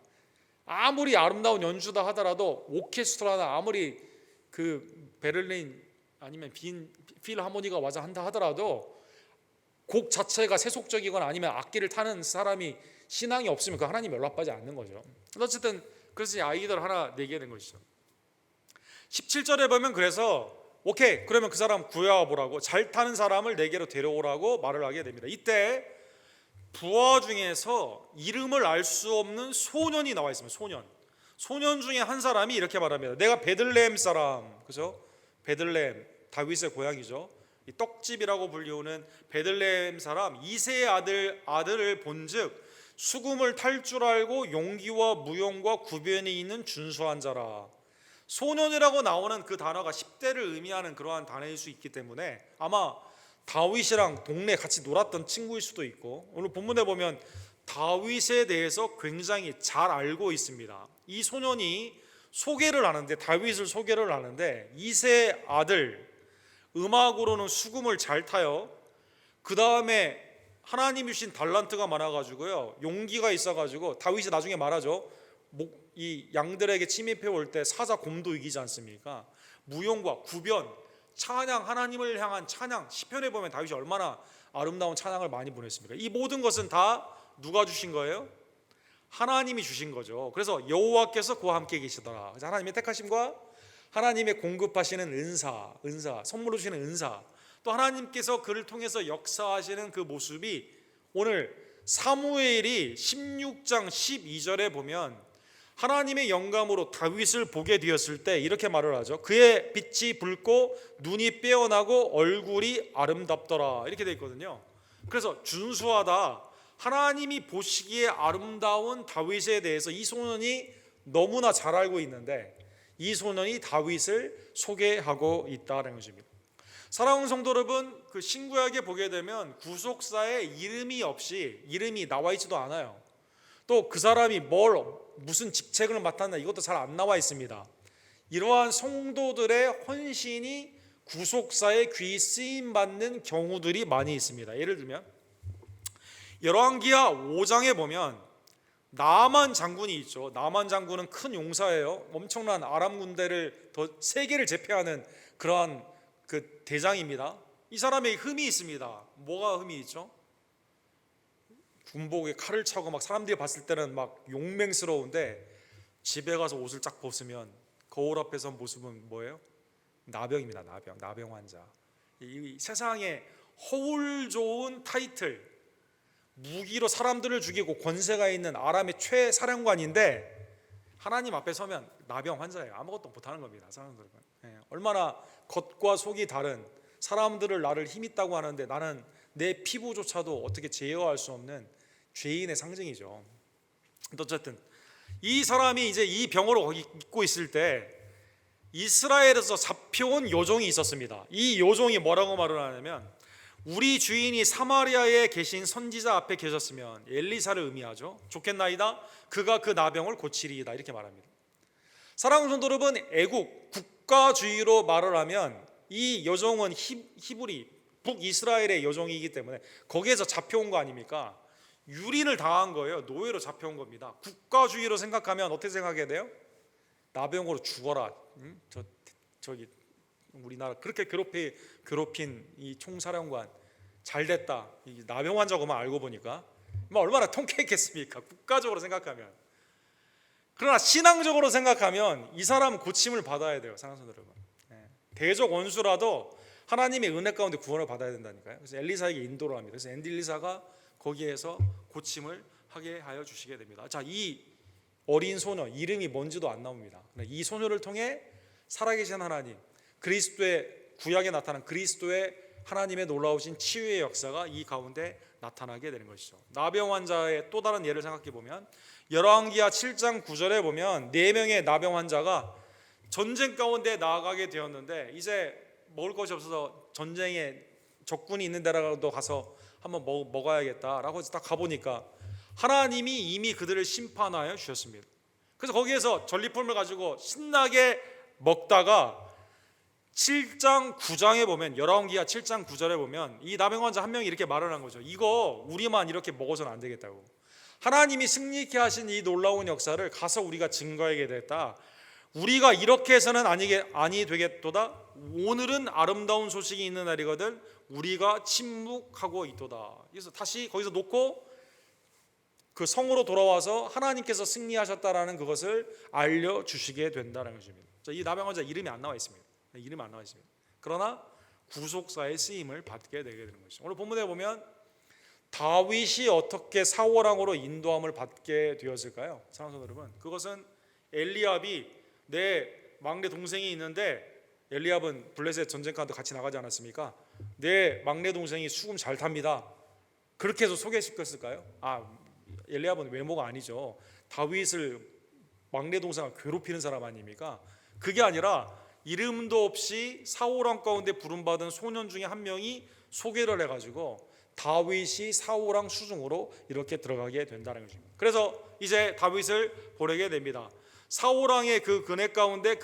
[SPEAKER 1] 아무리 아름다운 연주다 하더라도 오케스트라나 아무리 그 베를린 아니면 필하모니가 와서 한다 하더라도 곡 자체가 세속적이거나 아니면 악기를 타는 사람이 신앙이 없으면 그 하나님 연락받지 않는 거죠. 어쨌든 그래서 아이들 하나 내게 된 것이죠. 17절에 보면 그래서 오케이 그러면 그 사람 구해와보라고 잘 타는 사람을 내게로 데려오라고 말을 하게 됩니다. 이때 부하 중에서 이름을 알 수 없는 소년이 나와 있습니다. 소년 중에 한 사람이 이렇게 말합니다. 내가 베들레헴 사람, 그죠? 베들레헴 다윗의 고향이죠. 이 떡집이라고 불리우는 베들레헴 사람 이새의 아들을 본즉 수금을 탈 줄 알고 용기와 무용과 구변이 있는 준수한 자라. 소년이라고 나오는 그 단어가 10대를 의미하는 그러한 단어일 수 있기 때문에 아마 다윗이랑 동네 같이 놀았던 친구일 수도 있고 오늘 본문에 보면 다윗에 대해서 굉장히 잘 알고 있습니다. 이 소년이 소개를 하는데 다윗을 소개를 하는데 이새 아들 음악으로는 수금을 잘 타요. 그 다음에 하나님이 주신 달란트가 많아가지고요 용기가 있어가지고 다윗이 나중에 말하죠. 이 양들에게 침입해 올 때 사자 곰도 이기지 않습니까? 무용과 구변, 찬양, 하나님을 향한 찬양, 시편에 보면 다윗이 얼마나 아름다운 찬양을 많이 보냈습니까? 이 모든 것은 다 누가 주신 거예요? 하나님이 주신 거죠. 그래서 여호와께서 그와 함께 계시더라. 그래서 하나님의 택하심과 하나님의 공급하시는 은사, 선물로 주시는 은사, 또 하나님께서 그를 통해서 역사하시는 그 모습이 오늘 사무엘이 16장 12절에 보면 하나님의 영감으로 다윗을 보게 되었을 때 이렇게 말을 하죠. 그의 빛이 붉고 눈이 빼어나고 얼굴이 아름답더라 이렇게 되어 있거든요. 그래서 준수하다, 하나님이 보시기에 아름다운 다윗에 대해서 이 소년이 너무나 잘 알고 있는데 이 소년이 다윗을 소개하고 있다는 것입니다. 사랑하는 성도 여러분, 그 신구약에 보게 되면 구속사에 이름이 나와 있지도 않아요. 또 그 사람이 무슨 직책을 맡았나 이것도 잘 안 나와 있습니다. 이러한 성도들의 헌신이 구속사에 귀 쓰임 받는 경우들이 많이 있습니다. 예를 들면 열왕기하 5장에 보면 나만 장군이 있죠. 나만 장군은 큰 용사예요. 엄청난 아람 군대를 더 세계를 제패하는 그러한 그 대장입니다. 이 사람의 흠이 있습니다. 뭐가 흠이 있죠? 군복에 칼을 차고 막 사람들이 봤을 때는 막 용맹스러운데 집에 가서 옷을 쫙 벗으면 거울 앞에서 모습은 뭐예요? 나병입니다. 나병 환자. 이 세상에 허울 좋은 타이틀, 무기로 사람들을 죽이고 권세가 있는 아람의 최사령관인데 하나님 앞에 서면 나병 환자예요. 아무것도 못하는 겁니다. 사람들은. 얼마나 겉과 속이 다른 사람들을 나를 힘있다고 하는데 나는 내 피부조차도 어떻게 제어할 수 없는 죄인의 상징이죠. 어쨌든 이 사람이 이제 이 병으로 거기 있고 있을 때 이스라엘에서 잡혀온 요종이 있었습니다. 이 요종이 뭐라고 말을 하냐면 우리 주인이 사마리아에 계신 선지자 앞에 계셨으면 엘리사를 의미하죠. 좋겠나이다 그가 그 나병을 고치리이다 이렇게 말합니다. 사랑하는 성도 여러분, 애국 국가주의로 말을 하면 이 요종은 히브리 북이스라엘의 요종이기 때문에 거기에서 잡혀온 거 아닙니까? 유린을 당한 거예요. 노예로 잡혀온 겁니다. 국가주의로 생각하면 어떻게 생각해야 돼요? 나병으로 죽어라. 저기 우리나라 그렇게 괴롭힌 이 총사령관 잘됐다. 이 나병 환자고만 알고 보니까 얼마나 통쾌했겠습니까? 국가적으로 생각하면. 그러나 신앙적으로 생각하면 이 사람은 고침을 받아야 돼요. 사랑하는 여러분. 대적 원수라도 하나님의 은혜 가운데 구원을 받아야 된다니까요. 그래서 엘리사에게 인도를 합니다. 그래서 엘리사가 거기에서 고침을 하게 하여 주시게 됩니다. 자, 이 어린 소녀 이름이 뭔지도 안 나옵니다. 이 소녀를 통해 살아계신 하나님, 그리스도의 구약에 나타난 그리스도의 하나님의 놀라우신 치유의 역사가 이 가운데 나타나게 되는 것이죠. 나병 환자의 또 다른 예를 생각해 보면 열왕기하 7장 9절에 보면 4명의 나병 환자가 전쟁 가운데 나아가게 되었는데 이제 먹을 것이 없어서 전쟁에 적군이 있는 데라도 가서 한번 먹어야겠다라고 해서 딱 가보니까 하나님이 이미 그들을 심판하여 주셨습니다. 그래서 거기에서 전리품을 가지고 신나게 먹다가 7장 9장에 보면 열왕기하 7장 9절에 보면 이 나병 환자 한 명이 이렇게 말을 한 거죠. 이거 우리만 이렇게 먹어서는 안 되겠다고. 하나님이 승리케 하신 이 놀라운 역사를 가서 우리가 증거하게 됐다. 우리가 이렇게 해서는 아니 되겠도다. 오늘은 아름다운 소식이 있는 날이거든. 우리가 침묵하고 있도다. 그래서 다시 거기서 놓고 그 성으로 돌아와서 하나님께서 승리하셨다라는 그것을 알려주시게 된다는 것입니다. 이 나병 환자 이름이 안 나와 있습니다. 이름이 안 나와 있습니다. 그러나 구속사의 쓰임을 받게 되게 되는 것이죠. 오늘 본문에 보면 다윗이 어떻게 사울왕으로 인도함을 받게 되었을까요? 사랑하는 여러분, 그것은 엘리압이 내 막내 동생이 있는데 엘리압은 블레셋 전쟁터도 같이 나가지 않았습니까? 내 막내 동생이 수금 잘 탑니다. 그렇게 해서 소개시켰을까요? 엘리압은 외모가 아니죠. 다윗을 막내 동생을 괴롭히는 사람 아닙니까? 그게 아니라 이름도 없이 사울왕 가운데 부름받은 소년 중에 한 명이 소개를 해가지고 다윗이 사울왕 수중으로 이렇게 들어가게 된다는 것입니다. 그래서 이제 다윗을 보내게 됩니다. 사울왕의 그 근액 가운데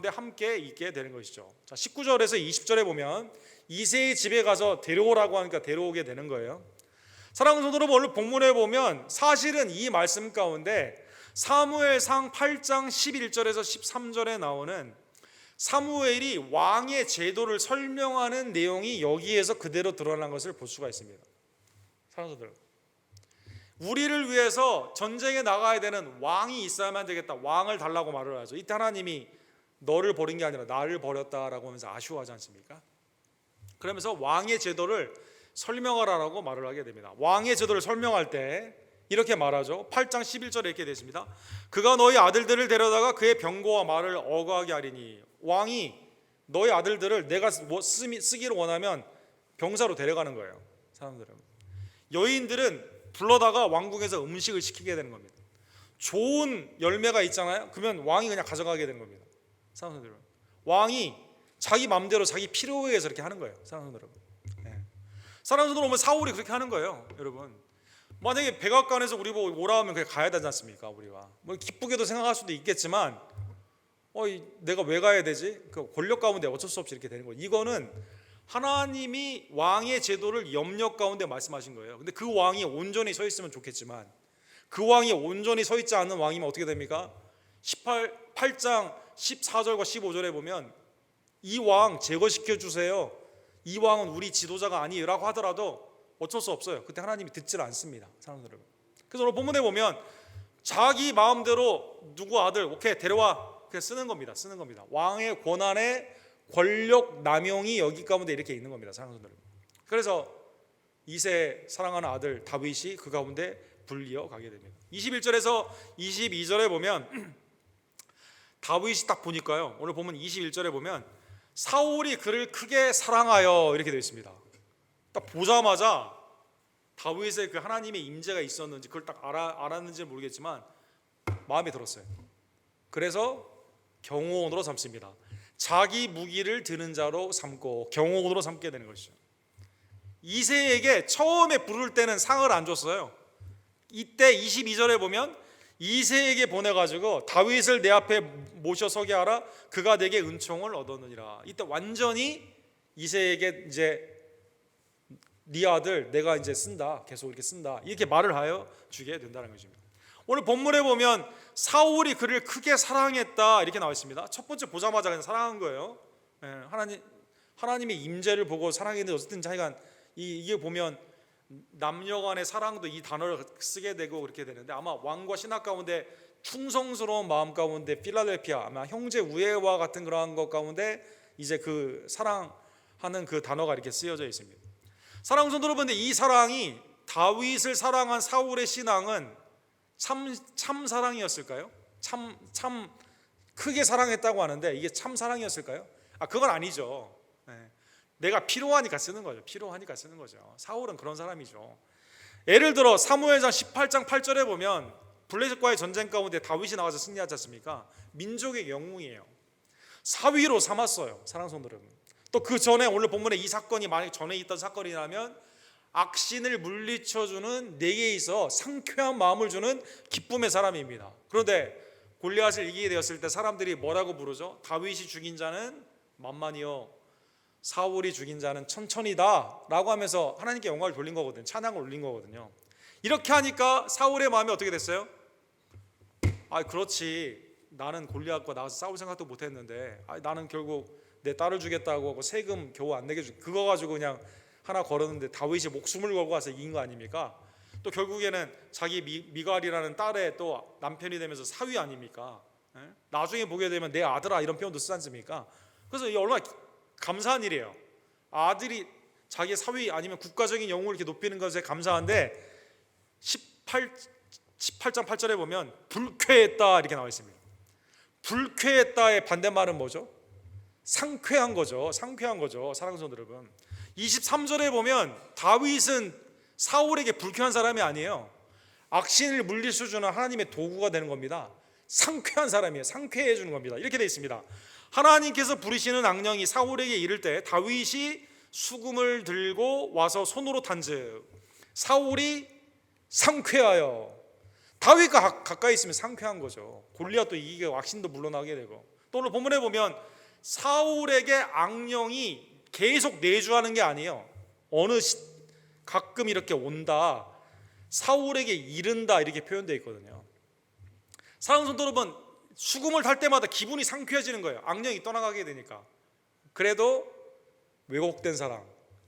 [SPEAKER 1] 함께 있게 되는 것이죠. 자, 19절에서 20절에 보면 이새의 집에 가서 데려오라고 하니까 데려오게 되는 거예요. 사랑하는 성도 여러분, 오늘 본문에 보면 사실은 이 말씀 가운데 사무엘상 8장 11절에서 13절에 나오는 사무엘이 왕의 제도를 설명하는 내용이 여기에서 그대로 드러난 것을 볼 수가 있습니다. 사랑하는 성도 여러분, 우리를 위해서 전쟁에 나가야 되는 왕이 있어야만 되겠다. 왕을 달라고 말을 하죠. 이때 하나님이 너를 버린 게 아니라 나를 버렸다라고 하면서 아쉬워하지 않습니까? 그러면서 왕의 제도를 설명하라라고 말을 하게 됩니다. 왕의 제도를 설명할 때 이렇게 말하죠. 8장 11절에 이렇게 되어 있습니다. 그가 너희 아들들을 데려다가 그의 병고와 말을 어거하게 하리니, 왕이 너희 아들들을 내가 쓰기를 원하면 병사로 데려가는 거예요. 사람들은, 여인들은 불러다가 왕궁에서 음식을 시키게 되는 겁니다. 좋은 열매가 있잖아요. 그러면 왕이 그냥 가져가게 되는 겁니다. 사람들은 왕이 자기 마음대로 자기 필요에 의해서 이렇게 하는 거예요. 사람들 여러분, 사람들 오면 사울이 그렇게 하는 거예요. 여러분, 만약에 백악관에서 우리 보고 오라 하면 그냥 가야 되지 않습니까? 우리가 기쁘게도 생각할 수도 있겠지만 내가 왜 가야 되지? 그 권력 가운데 어쩔 수 없이 이렇게 되는 거예요. 이거는 하나님이 왕의 제도를 염려 가운데 말씀하신 거예요. 근데 그 왕이 온전히 서 있으면 좋겠지만 그 왕이 온전히 서 있지 않는 왕이면 어떻게 됩니까? 8장 14절과 15절에 보면 이 왕 제거시켜 주세요. 이 왕은 우리 지도자가 아니라고 하더라도 어쩔 수 없어요. 그때 하나님이 듣질 않습니다. 사람들은. 그래서 오늘 본문에 보면 자기 마음대로 누구 아들 오케이 데려와 그냥 쓰는 겁니다. 쓰는 겁니다. 왕의 권한에 권력 남용이 여기 가운데 이렇게 있는 겁니다. 사랑하는 여러분. 그래서 이세 사랑하는 아들 다윗이 그 가운데 불리어 가게 됩니다. 21절에서 22절에 보면 다윗이 딱 보니까요. 오늘 보면 21절에 보면 사울이 그를 크게 사랑하여 이렇게 되어 있습니다. 딱 보자마자 다윗의 그 하나님의 임재가 있었는지 그걸 딱 알았는지는 모르겠지만 마음에 들었어요. 그래서 경호원으로 삼습니다. 자기 무기를 드는 자로 삼고 경호원으로 삼게 되는 것이죠. 이새에게 처음에 부를 때는 상을 안 줬어요. 이때 22절에 보면 이새에게 보내가지고 다윗을 내 앞에 모셔 서게 하라. 그가 내게 은총을 얻었느니라. 이때 완전히 이새에게 이제 네 아들 내가 이제 쓴다. 계속 이렇게 쓴다. 이렇게 말을 하여 주게 된다는 것입니다. 오늘 본문에 보면 사울이 그를 크게 사랑했다 이렇게 나와 있습니다. 첫 번째 보자마자 그냥 사랑한 거예요. 하나님의 임재를 보고 사랑했는데 어쨌든 자기가 이게 보면 남녀간의 사랑도 이 단어를 쓰게 되고 그렇게 되는데 아마 왕과 신하 가운데 충성스러운 마음 가운데 필라델피아 아마 형제 우애와 같은 그러한 것 가운데 이제 그 사랑하는 그 단어가 이렇게 쓰여져 있습니다. 사랑하는 성도 여러분, 이 사랑이 다윗을 사랑한 사울의 신앙은 참 사랑이었을까요? 참 크게 사랑했다고 하는데 이게 참 사랑이었을까요? 그건 아니죠. 내가 필요하니까 쓰는 거죠. 필요하니까 쓰는 거죠. 사울은 그런 사람이죠. 예를 들어 사무엘상 18장 8절에 보면 블레셋과의 전쟁 가운데 다윗이 나와서 승리하지 않습니까? 민족의 영웅이에요. 사위로 삼았어요. 사랑하는 성도 여러분. 또 그 전에 오늘 본문에 이 사건이 만약 전에 있던 사건이라면 악신을 물리쳐주는 내게 있어 상쾌한 마음을 주는 기쁨의 사람입니다. 그런데 골리앗을 이기게 되었을 때 사람들이 뭐라고 부르죠? 다윗이 죽인 자는 만만이요 사울이 죽인 자는 천천이다 라고 하면서 하나님께 영광을 돌린 거거든요. 찬양을 올린 거거든요. 이렇게 하니까 사울의 마음이 어떻게 됐어요? 그렇지, 나는 골리앗과 나가서 싸울 생각도 못했는데 나는 결국 내 딸을 주겠다고 하고 세금 겨우 안 내게 주고 그거 가지고 그냥 하나 걸었는데 다윗이 목숨을 걸고 와서 이긴 거 아닙니까? 또 결국에는 자기 미갈이라는 딸의 또 남편이 되면서 사위 아닙니까? 나중에 보게 되면 내 아들아 이런 표현도 쓰지 않습니까? 그래서 이게 얼마나 감사한 일이에요. 아들이 자기 사위 아니면 국가적인 영웅을 이렇게 높이는 것에 감사한데 18장 8절에 보면 불쾌했다 이렇게 나와 있습니다. 불쾌했다의 반대말은 뭐죠? 상쾌한 거죠. 상쾌한 거죠. 사랑하는 성도 여러분. 23절에 보면 다윗은 사울에게 불쾌한 사람이 아니에요. 악신을 물리쳐 주는 하나님의 도구가 되는 겁니다. 상쾌한 사람이에요. 상쾌해 주는 겁니다. 이렇게 되어 있습니다. 하나님께서 부리시는 악령이 사울에게 이를 때 다윗이 수금을 들고 와서 손으로 탄즉 사울이 상쾌하여 다윗과 가까이 있으면 상쾌한 거죠. 골리앗도 이기게 악신도 물러나게 되고 또 오늘 본문에 보면 사울에게 악령이 계속 내주하는 게 아니에요. 가끔 이렇게 온다 사울에게 이른다 이렇게 표현되어 있거든요. 사랑하는 성도 여러분, 수금을 탈 때마다 기분이 상쾌해지는 거예요. 악령이 떠나가게 되니까. 그래도 왜곡된 사랑,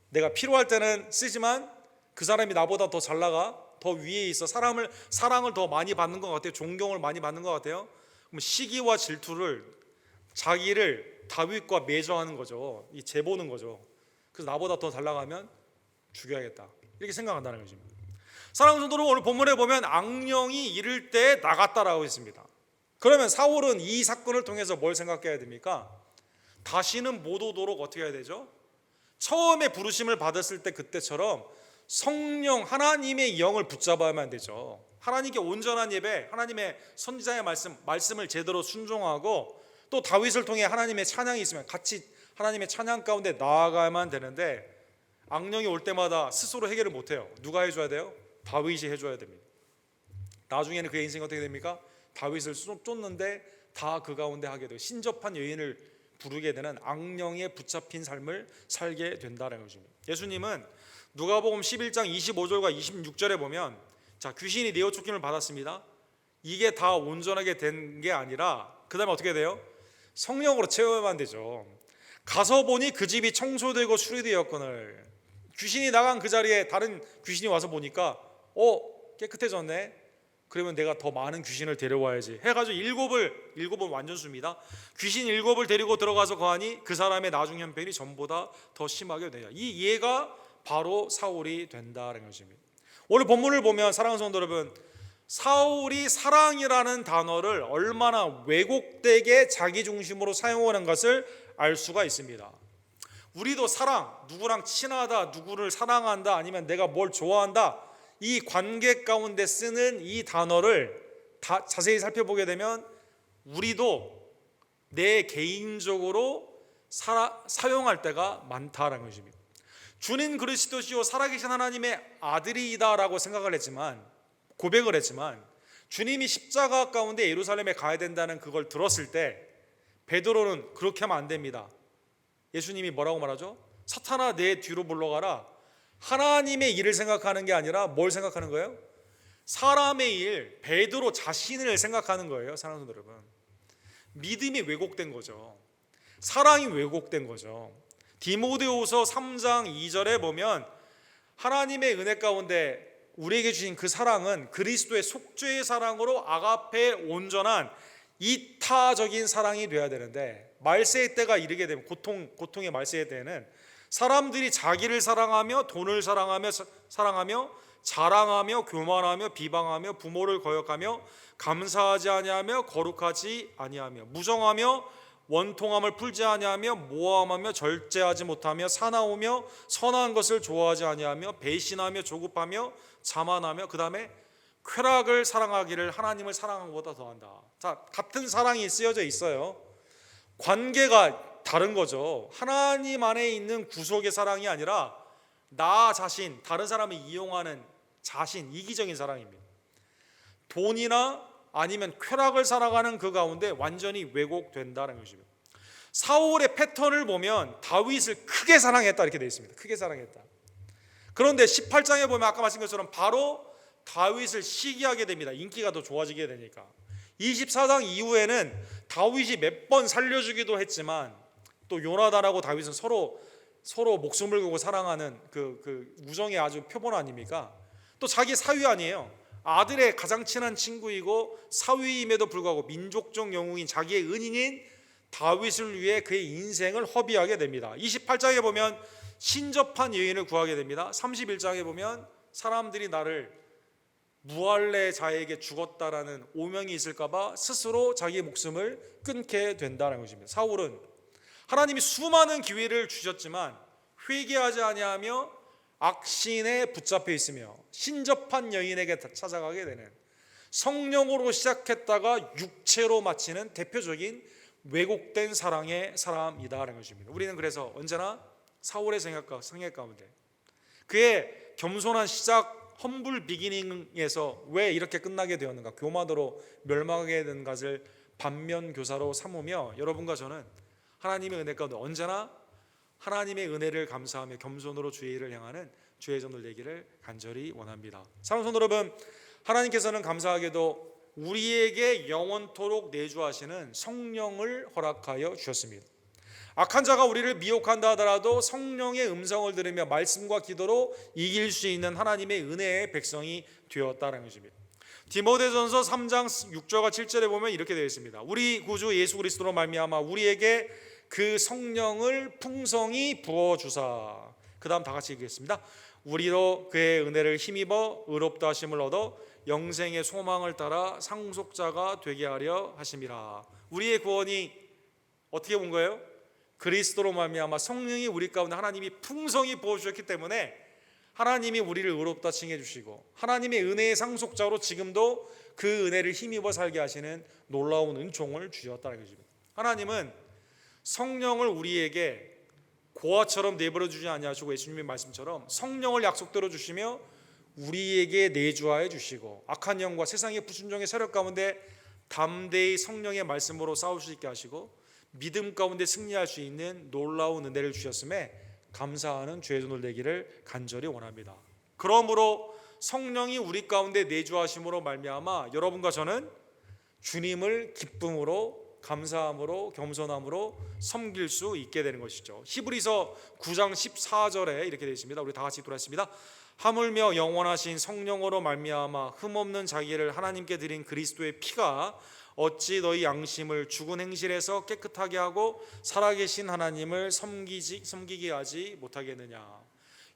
[SPEAKER 1] 내가 필요할 때는 쓰지만 그 사람이 나보다 더 잘 나가, 더 위에 있어, 사랑을 더 많이 받는 것 같아요. 존경을 많이 받는 것 같아요. 그럼 시기와 질투를 자기를 다윗과 매조하는 거죠. 이 재보는 거죠. 그래서 나보다 더 잘 나가면 죽여야겠다 이렇게 생각한다는 거죠. 사랑하는 성도 여러분, 오늘 본문에 보면 악령이 이를 때 나갔다라고 했습니다. 그러면 사울은 이 사건을 통해서 뭘 생각해야 됩니까? 다시는 못 오도록 어떻게 해야 되죠? 처음에 부르심을 받았을 때 그때처럼 성령 하나님의 영을 붙잡아야만 되죠. 하나님께 온전한 예배, 하나님의 선지자의 말씀을 제대로 순종하고 또 다윗을 통해 하나님의 찬양이 있으면 같이 하나님의 찬양 가운데 나아가야만 되는데 악령이 올 때마다 스스로 해결을 못해요. 누가 해줘야 돼요? 다윗이 해줘야 됩니다. 나중에는 그의 인생이 어떻게 됩니까? 다윗을 쫓는데 다 그 가운데 하게 되고 신접한 여인을 부르게 되는 악령에 붙잡힌 삶을 살게 된다는 것입니다. 예수님은 누가복음 11장 25절과 26절에 보면 귀신이 내어쫓김을 받았습니다. 이게 다 온전하게 된 게 아니라 그 다음에 어떻게 돼요? 성령으로 채워야만 되죠. 가서 보니 그 집이 청소되고 수리되었거늘. 귀신이 나간 그 자리에 다른 귀신이 와서 보니까 깨끗해졌네. 그러면 내가 더 많은 귀신을 데려와야지 해가지고 일곱은 완전수입니다. 귀신 7을 데리고 들어가서 거하니 그 사람의 나중 형편이 전보다 더 심하게 돼요. 이 예가 바로 사울이 된다는 것입니다. 오늘 본문을 보면 사랑하는 성도 여러분, 사울이 사랑이라는 단어를 얼마나 왜곡되게 자기 중심으로 사용하는 것을 알 수가 있습니다. 우리도 사랑, 누구랑 친하다, 누구를 사랑한다, 아니면 내가 뭘 좋아한다, 이 관계 가운데 쓰는 이 단어를 다 자세히 살펴보게 되면 우리도 내 개인적으로 사용할 때가 많다라는 것입니다. 주님 그리스도시요 살아계신 하나님의 아들이다라고 생각을 했지만, 고백을 했지만, 주님이 십자가 가운데 예루살렘에 가야 된다는 그걸 들었을 때 베드로는 그렇게 하면 안 됩니다. 예수님이 뭐라고 말하죠? 사탄아 내 뒤로 물러가라. 하나님의 일을 생각하는 게 아니라 뭘 생각하는 거예요? 사람의 일, 베드로 자신을 생각하는 거예요. 사랑하는 여러분, 믿음이 왜곡된 거죠. 사랑이 왜곡된 거죠. 디모데후서 3장 2절에 보면 하나님의 은혜 가운데 우리에게 주신 그 사랑은 그리스도의 속죄의 사랑으로 아가페 온전한 이타적인 사랑이 되어야 되는데, 말세의 때가 이르게 되면, 고통의 말세의 때에는 사람들이 자기를 사랑하며 돈을 사랑하며 자랑하며 교만하며 비방하며 부모를 거역하며 감사하지 아니하며 거룩하지 아니하며 무정하며 원통함을 풀지 아니하며 모함하며 절제하지 못하며 사나우며 선한 것을 좋아하지 아니하며 배신하며 조급하며 자만하며, 그 다음에 쾌락을 사랑하기를 하나님을 사랑한 것보다 더한다. 자, 같은 사랑이 쓰여져 있어요. 관계가 다른 거죠. 하나님 안에 있는 구속의 사랑이 아니라 나 자신, 다른 사람을 이용하는 자신, 이기적인 사랑입니다. 돈이나 아니면 쾌락을 살아가는 그 가운데 완전히 왜곡된다는 것입니다. 사울의 패턴을 보면 다윗을 크게 사랑했다 이렇게 되어 있습니다. 크게 사랑했다. 그런데 18장에 보면 아까 말씀드린 것처럼 바로 다윗을 시기하게 됩니다. 인기가 더 좋아지게 되니까. 24장 이후에는 다윗이 몇 번 살려주기도 했지만, 또 요나단하고 다윗은 서로 목숨을 걸고 사랑하는 그 우정의 아주 표본 아닙니까? 또 자기 사위 아니에요. 아들의 가장 친한 친구이고 사위임에도 불구하고 민족적 영웅인 자기의 은인인 다윗을 위해 그의 인생을 허비하게 됩니다. 28장에 보면 신접한 여인을 구하게 됩니다. 31장에 보면 사람들이 나를 무할레 자에게 죽었다라는 오명이 있을까봐 스스로 자기의 목숨을 끊게 된다는 것입니다. 사울은 하나님이 수많은 기회를 주셨지만 회개하지 아니하며 악신에 붙잡혀 있으며 신접한 여인에게 찾아가게 되는, 성령으로 시작했다가 육체로 마치는 대표적인 왜곡된 사랑의 사람이다라는 것입니다. 우리는 그래서 언제나 사울의 생각 가운데 그의 겸손한 시작 험블 비기닝에서 왜 이렇게 끝나게 되었는가, 교만으로 멸망하게 된 것을 반면 교사로 삼으며 여러분과 저는 하나님의 은혜 가운데 언제나 하나님의 은혜를 감사하며 겸손으로 주의 일을 향하는 주의 종들 되기를 간절히 원합니다. 사랑하는 성도 여러분, 하나님께서는 감사하게도 우리에게 영원토록 내주하시는 성령을 허락하여 주셨습니다. 악한 자가 우리를 미혹한다 하더라도 성령의 음성을 들으며 말씀과 기도로 이길 수 있는 하나님의 은혜의 백성이 되었다는 것입니다. 디모데전서 3장 6절과 7절에 보면 이렇게 되어 있습니다. 우리 구주 예수 그리스도로 말미암아 우리에게 그 성령을 풍성히 부어주사, 그 다음 다 같이 읽겠습니다. 우리로 그의 은혜를 힘입어 의롭다 하심을 얻어 영생의 소망을 따라 상속자가 되게 하려 하심이라. 우리의 구원이 어떻게 온 거예요? 그리스도로 말미암아 성령이 우리 가운데 하나님이 풍성히 부어주셨기 때문에 하나님이 우리를 의롭다 칭해 주시고 하나님의 은혜의 상속자로 지금도 그 은혜를 힘입어 살게 하시는 놀라운 은총을 주셨다는 것입니다. 하나님은 성령을 우리에게 고아처럼 내버려 주지 아니하시고 예수님의 말씀처럼 성령을 약속대로 주시며 우리에게 내주하여 주시고 악한 영과 세상의 불순종의 세력 가운데 담대히 성령의 말씀으로 싸울 수 있게 하시고 믿음 가운데 승리할 수 있는 놀라운 은혜를 주셨음에 감사하는 주의 손을 내기를 간절히 원합니다. 그러므로 성령이 우리 가운데 내주하심으로 말미암아 여러분과 저는 주님을 기쁨으로 감사함으로 겸손함으로 섬길 수 있게 되는 것이죠. 히브리서 9장 14절에 이렇게 되어 있습니다. 우리 다 같이 읽도록 하물며 영원하신 성령으로 말미암아 흠없는 자기를 하나님께 드린 그리스도의 피가 어찌 너희 양심을 죽은 행실에서 깨끗하게 하고 살아계신 하나님을 섬기게 하지 못하겠느냐.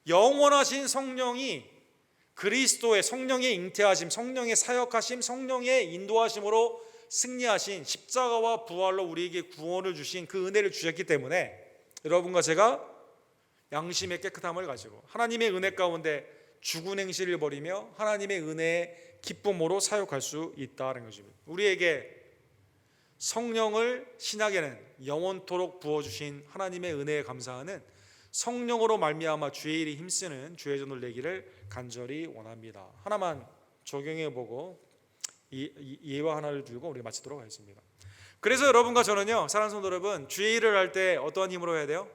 [SPEAKER 1] 영원하신 성령이 그리스도의 성령의 잉태하심, 성령의 사역하심, 성령의 인도하심으로 승리하신 십자가와 부활로 우리에게 구원을 주신 그 은혜를 주셨기 때문에 여러분과 제가 양심의 깨끗함을 가지고 하나님의 은혜 가운데 죽은 행실을 버리며 하나님의 은혜의 기쁨으로 사역할 수 있다는 것입니다. 우리에게 성령을 신약에는 영원토록 부어주신 하나님의 은혜에 감사하는 성령으로 말미암아 주의 일에 힘쓰는 주의 전을 내기를 간절히 원합니다. 하나만 적용해보고 예와 하나를 들고 우리 마치도록 하겠습니다. 그래서 여러분과 저는요, 사랑하는 성도 여러분, 주의 일을 할 때 어떠한 힘으로 해야 돼요?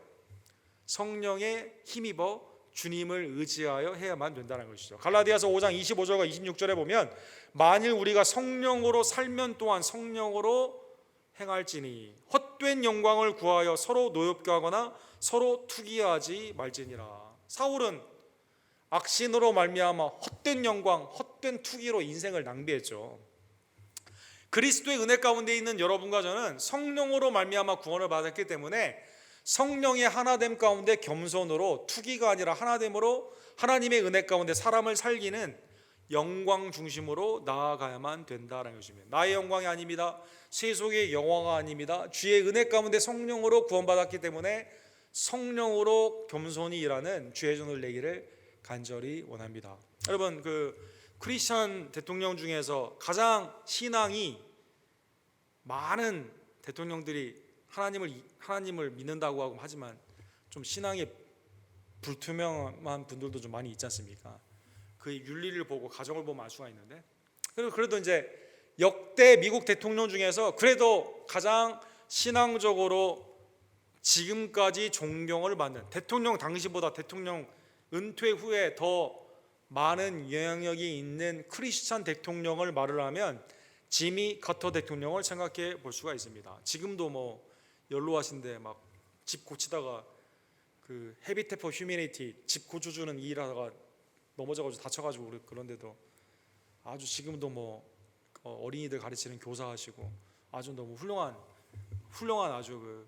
[SPEAKER 1] 성령에 힘입어 주님을 의지하여 해야만 된다는 것이죠. 갈라디아서 5장 25절과 26절에 보면 만일 우리가 성령으로 살면 또한 성령으로 행할지니 헛된 영광을 구하여 서로 노엽게 하거나 서로 투기하지 말지니라. 사울은 악신으로 말미암아 헛된 영광, 헛된 투기로 인생을 낭비했죠. 그리스도의 은혜 가운데 있는 여러분과 저는 성령으로 말미암아 구원을 받았기 때문에 성령의 하나됨 가운데 겸손으로 투기가 아니라 하나됨으로 하나님의 은혜 가운데 사람을 살리는 영광 중심으로 나아가야만 된다는 것입니다. 나의 영광이 아닙니다. 세속의 영화가 아닙니다. 주의 은혜 가운데 성령으로 구원받았기 때문에 성령으로 겸손히 일하는 주의 종을 내기를 간절히 원합니다. 여러분, 크리스천 대통령 중에서 가장 신앙이 많은 대통령들이 하나님을 믿는다고 하고 하지만 좀 신앙이 불투명한 분들도 좀 많이 있지 않습니까? 그 윤리를 보고 가정을 보면 알 수가 있는데, 그래도 이제 역대 미국 대통령 중에서 그래도 가장 신앙적으로 지금까지 존경을 받는 대통령 당시보다 대통령 은퇴 후에 더 많은 영향력이 있는 크리스찬 대통령을 말을 하면 지미 카터 대통령을 생각해 볼 수가 있습니다. 지금도 뭐 연로하신데 막 집 고치다가 그 헤비테프 휴미니티 집 고쳐주는 일하다가 넘어져가지고 다쳐가지고 그런데도 아주 지금도 뭐 어린이들 가르치는 교사하시고 아주 너무 훌륭한 아주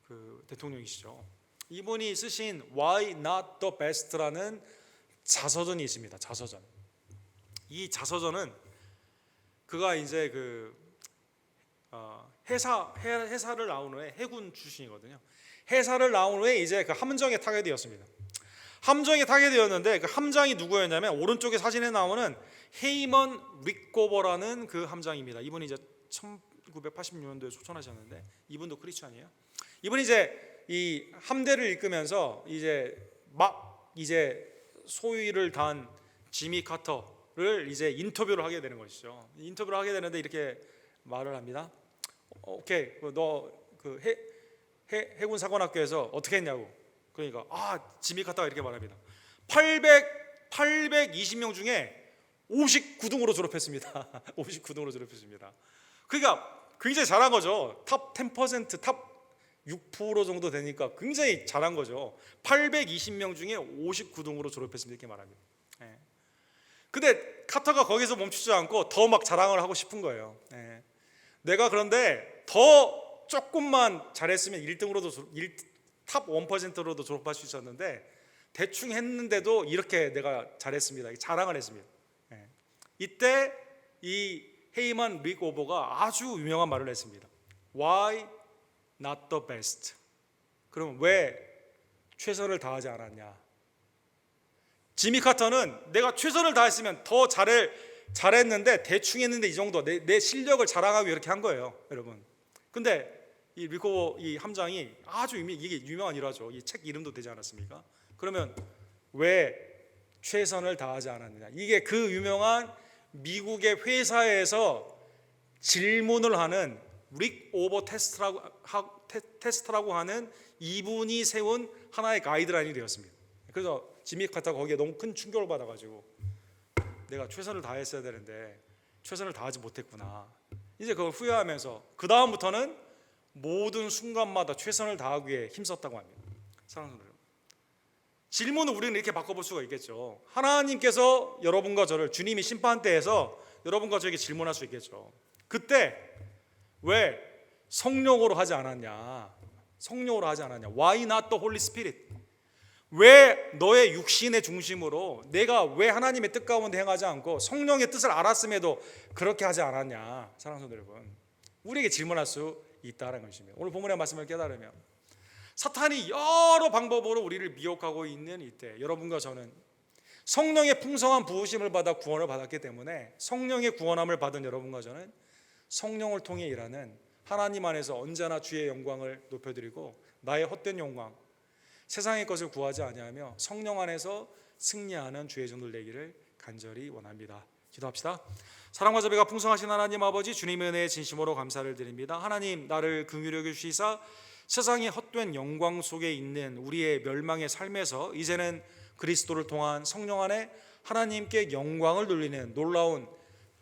[SPEAKER 1] 그 대통령이시죠. 이분이 쓰신 Why Not the Best라는 자서전이 있습니다. 자서전. 이 자서전은 그가 이제 해사를 나온 후에 해군 출신이거든요. 해사를 나온 후에 이제 그 함정에 타게 되었습니다. 함정에 타게 되었는데 그 함장이 누구였냐면 오른쪽에 사진에 나오는 헤이먼 리코버라는 그 함장입니다. 이분이 이제 1986년도에 초청하셨는데 이분도 크리스찬이에요. 이분이 이제 이 함대를 이끌면서 이제 소위를 단 지미 카터를 이제 인터뷰를 하게 되는 것이죠. 인터뷰를 하게 되는데 이렇게 말을 합니다. 오케이, 너 해군 사관학교에서 어떻게 했냐고. 그러니까 지미 카터가 이렇게 말합니다. 820명 중에 59등으로 졸업했습니다. 59등으로 졸업했습니다. 그러니까 굉장히 잘한 거죠. 탑 10%, 탑 6% 정도 되니까 굉장히 잘한 거죠. 820명 중에 59등으로 졸업했습니다. 이렇게 말합니다. 근데 카터가 거기서 멈추지 않고 더 막 자랑을 하고 싶은 거예요. 내가 그런데 더 조금만 잘했으면 1등으로도 탑 1%로도 졸업할 수 있었는데 대충 했는데도 이렇게 내가 잘했습니다. 자랑을 했습니다. 이때 이 헤이먼 리코버가 아주 유명한 말을 했습니다. Why not the best? 그럼 왜 최선을 다하지 않았냐? 지미 카터는 내가 최선을 다했으면 더 잘했는데 대충 했는데 이 정도 내 실력을 자랑하고 이렇게 한 거예요, 여러분. 근데 이 리코버 이 함장이 아주 이게 유명한 일화죠. 이 책 이름도 되지 않았습니까? 그러면 왜 최선을 다하지 않았느냐? 이게 그 유명한 미국의 회사에서 질문을 하는 릭 오버 테스트라고 하는 이분이 세운 하나의 가이드라인이 되었습니다. 그래서 지미 카터가 거기에 너무 큰 충격을 받아가지고 내가 최선을 다했어야 되는데 최선을 다하지 못했구나. 이제 그걸 후회하면서 그 다음부터는 모든 순간마다 최선을 다하기 위해 힘썼다고 합니다. 사랑하는 여러분, 질문을 우리는 이렇게 바꿔볼 수가 있겠죠. 하나님께서 여러분과 저를 주님이 심판대에서 여러분과 저에게 질문할 수 있겠죠. 그때 왜 성령으로 하지 않았냐? 성령으로 하지 않았냐? Why not the Holy Spirit? 왜 너의 육신의 중심으로 내가 왜 하나님의 뜻 가운데 행하지 않고 성령의 뜻을 알았음에도 그렇게 하지 않았냐? 사랑하는 여러분, 우리에게 질문할 수 있다는 것입니다. 오늘 본문의 말씀을 깨달으면 사탄이 여러 방법으로 우리를 미혹하고 있는 이때 여러분과 저는 성령의 풍성한 부으심을 받아 구원을 받았기 때문에 성령의 구원함을 받은 여러분과 저는 성령을 통해 일하는 하나님 안에서 언제나 주의 영광을 높여드리고 나의 헛된 영광, 세상의 것을 구하지 아니하며 성령 안에서 승리하는 주의 종들 되기를 간절히 원합니다. 기도합시다. 사랑과 자비가 풍성하신 하나님 아버지, 주님의 은혜에 진심으로 감사를 드립니다. 하나님, 나를 긍휼히 여기시사 세상의 헛된 영광 속에 있는 우리의 멸망의 삶에서 이제는 그리스도를 통한 성령 안에 하나님께 영광을 돌리는 놀라운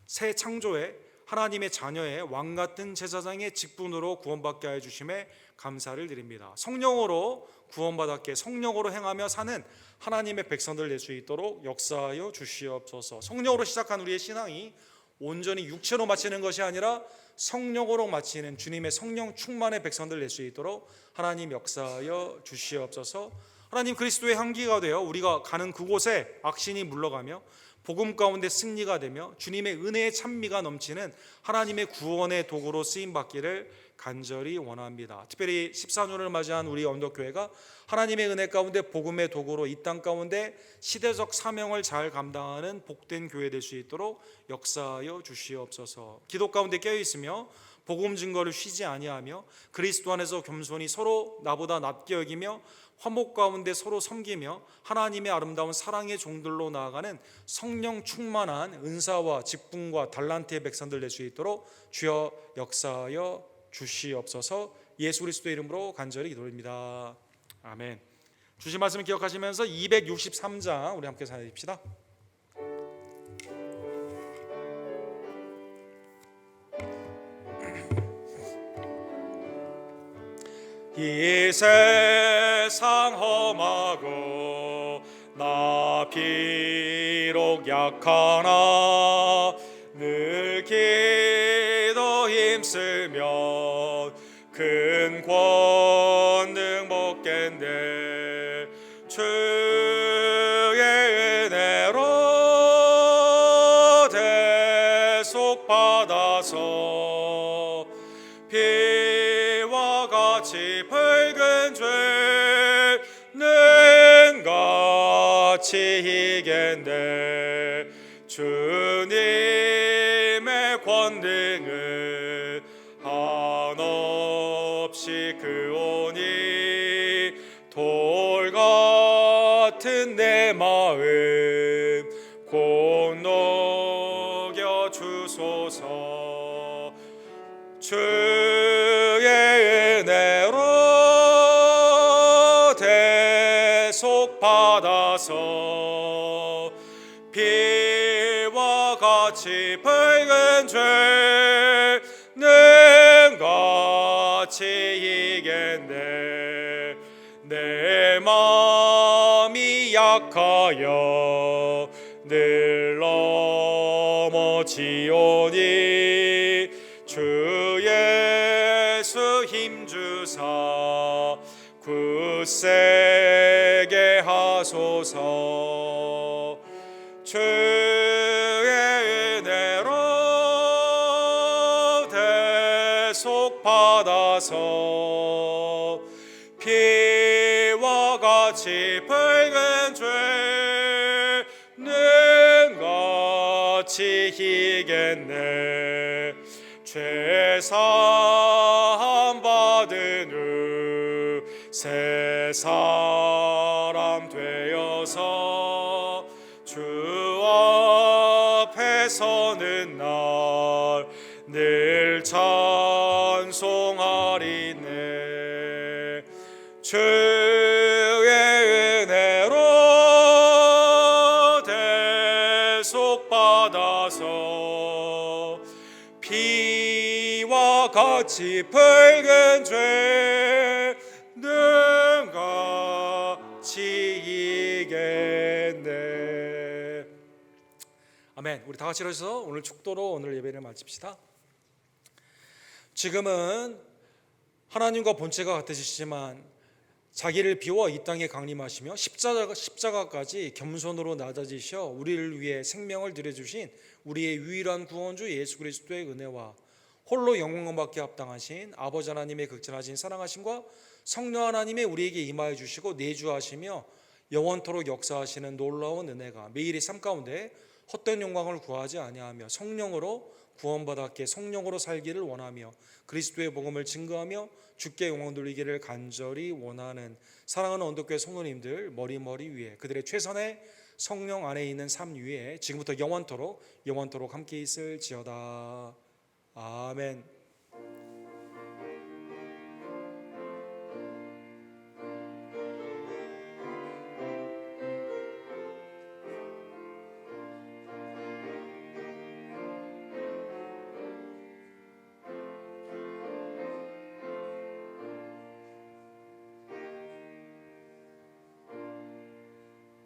[SPEAKER 1] 새 창조의 하나님의 자녀의 왕같은 제사장의 직분으로 구원받게 하여 주심에 감사를 드립니다. 성령으로 구원받았기에 성령으로 행하며 사는 하나님의 백성들 될 수 있도록 역사하여 주시옵소서. 성령으로 시작한 우리의 신앙이 온전히 육체로 마치는 것이 아니라 성령으로 마치는 주님의 성령 충만의 백성들 될 수 있도록 하나님 역사하여 주시옵소서. 하나님, 그리스도의 향기가 되어 우리가 가는 그곳에 악신이 물러가며 복음 가운데 승리가 되며 주님의 은혜의 찬미가 넘치는 하나님의 구원의 도구로 쓰임받기를 간절히 원합니다. 특별히 14년을 맞이한 우리 언덕교회가 하나님의 은혜 가운데 복음의 도구로 이 땅 가운데 시대적 사명을 잘 감당하는 복된 교회 될 수 있도록 역사하여 주시옵소서. 기도 가운데 깨어있으며 복음 증거를 쉬지 아니하며 그리스도 안에서 겸손히 서로 나보다 낮게 여기며 화목 가운데 서로 섬기며 하나님의 아름다운 사랑의 종들로 나아가는 성령 충만한 은사와 직분과 달란트의 백성들 될 수 있도록 주여 역사하여 주시옵소서. 예수 그리스도의 이름으로 간절히 기도드립니다. 아멘. 주신 말씀을 기억하시면서 263장 우리 함께 사십시다. 이 세상 험하고 나 비록 약하나 늘 기도 힘쓰면 큰 권능 먹겠네. 주의 은혜로 대속받아서 피와 같이 밝은 죄는 같이 이겠네. 주님의 권능을 한없이 그오니 돌 같은 내 마음 곧 녹여 주소서. 주의 은혜로 대속받아서 피와 같이 밝은 죄는 같이 이겠네. 내 마음이 약하여 늘 넘어지오니 주 예수 힘주사 굳세게 하소서. 주의 은혜로 대속받아서 피와 같이 밝은 죄는 같이 이겠네. 죄사함 받은 후 새 사람 되어서 주 앞에 서는 날 늘 찬송하리네. 주의 은혜로 대속받아서 피 같이 붉은 죄는 같이 이겠네. 아멘. 우리 다 같이 일어서서 오늘 축도로 오늘 예배를 마칩시다. 지금은 하나님과 본체가 같으시지만 자기를 비워 이 땅에 강림하시며 십자가까지 겸손으로 낮아지셔 우리를 위해 생명을 들여주신 우리의 유일한 구원주 예수 그리스도의 은혜와 홀로 영광을 받게 합당하신 아버지 하나님의 극진하신 사랑하심과 성령 하나님의 우리에게 임하여 주시고 내주하시며 영원토록 역사하시는 놀라운 은혜가 매일의 삶 가운데 헛된 영광을 구하지 아니하며 성령으로 구원받았기에 성령으로 살기를 원하며 그리스도의 복음을 증거하며 주께 영광 돌리기를 간절히 원하는 사랑하는 언덕교회 성도님들 머리 위에 그들의 최선의 성령 안에 있는 삶 위에 지금부터 영원토록 함께 있을지어다. 아멘.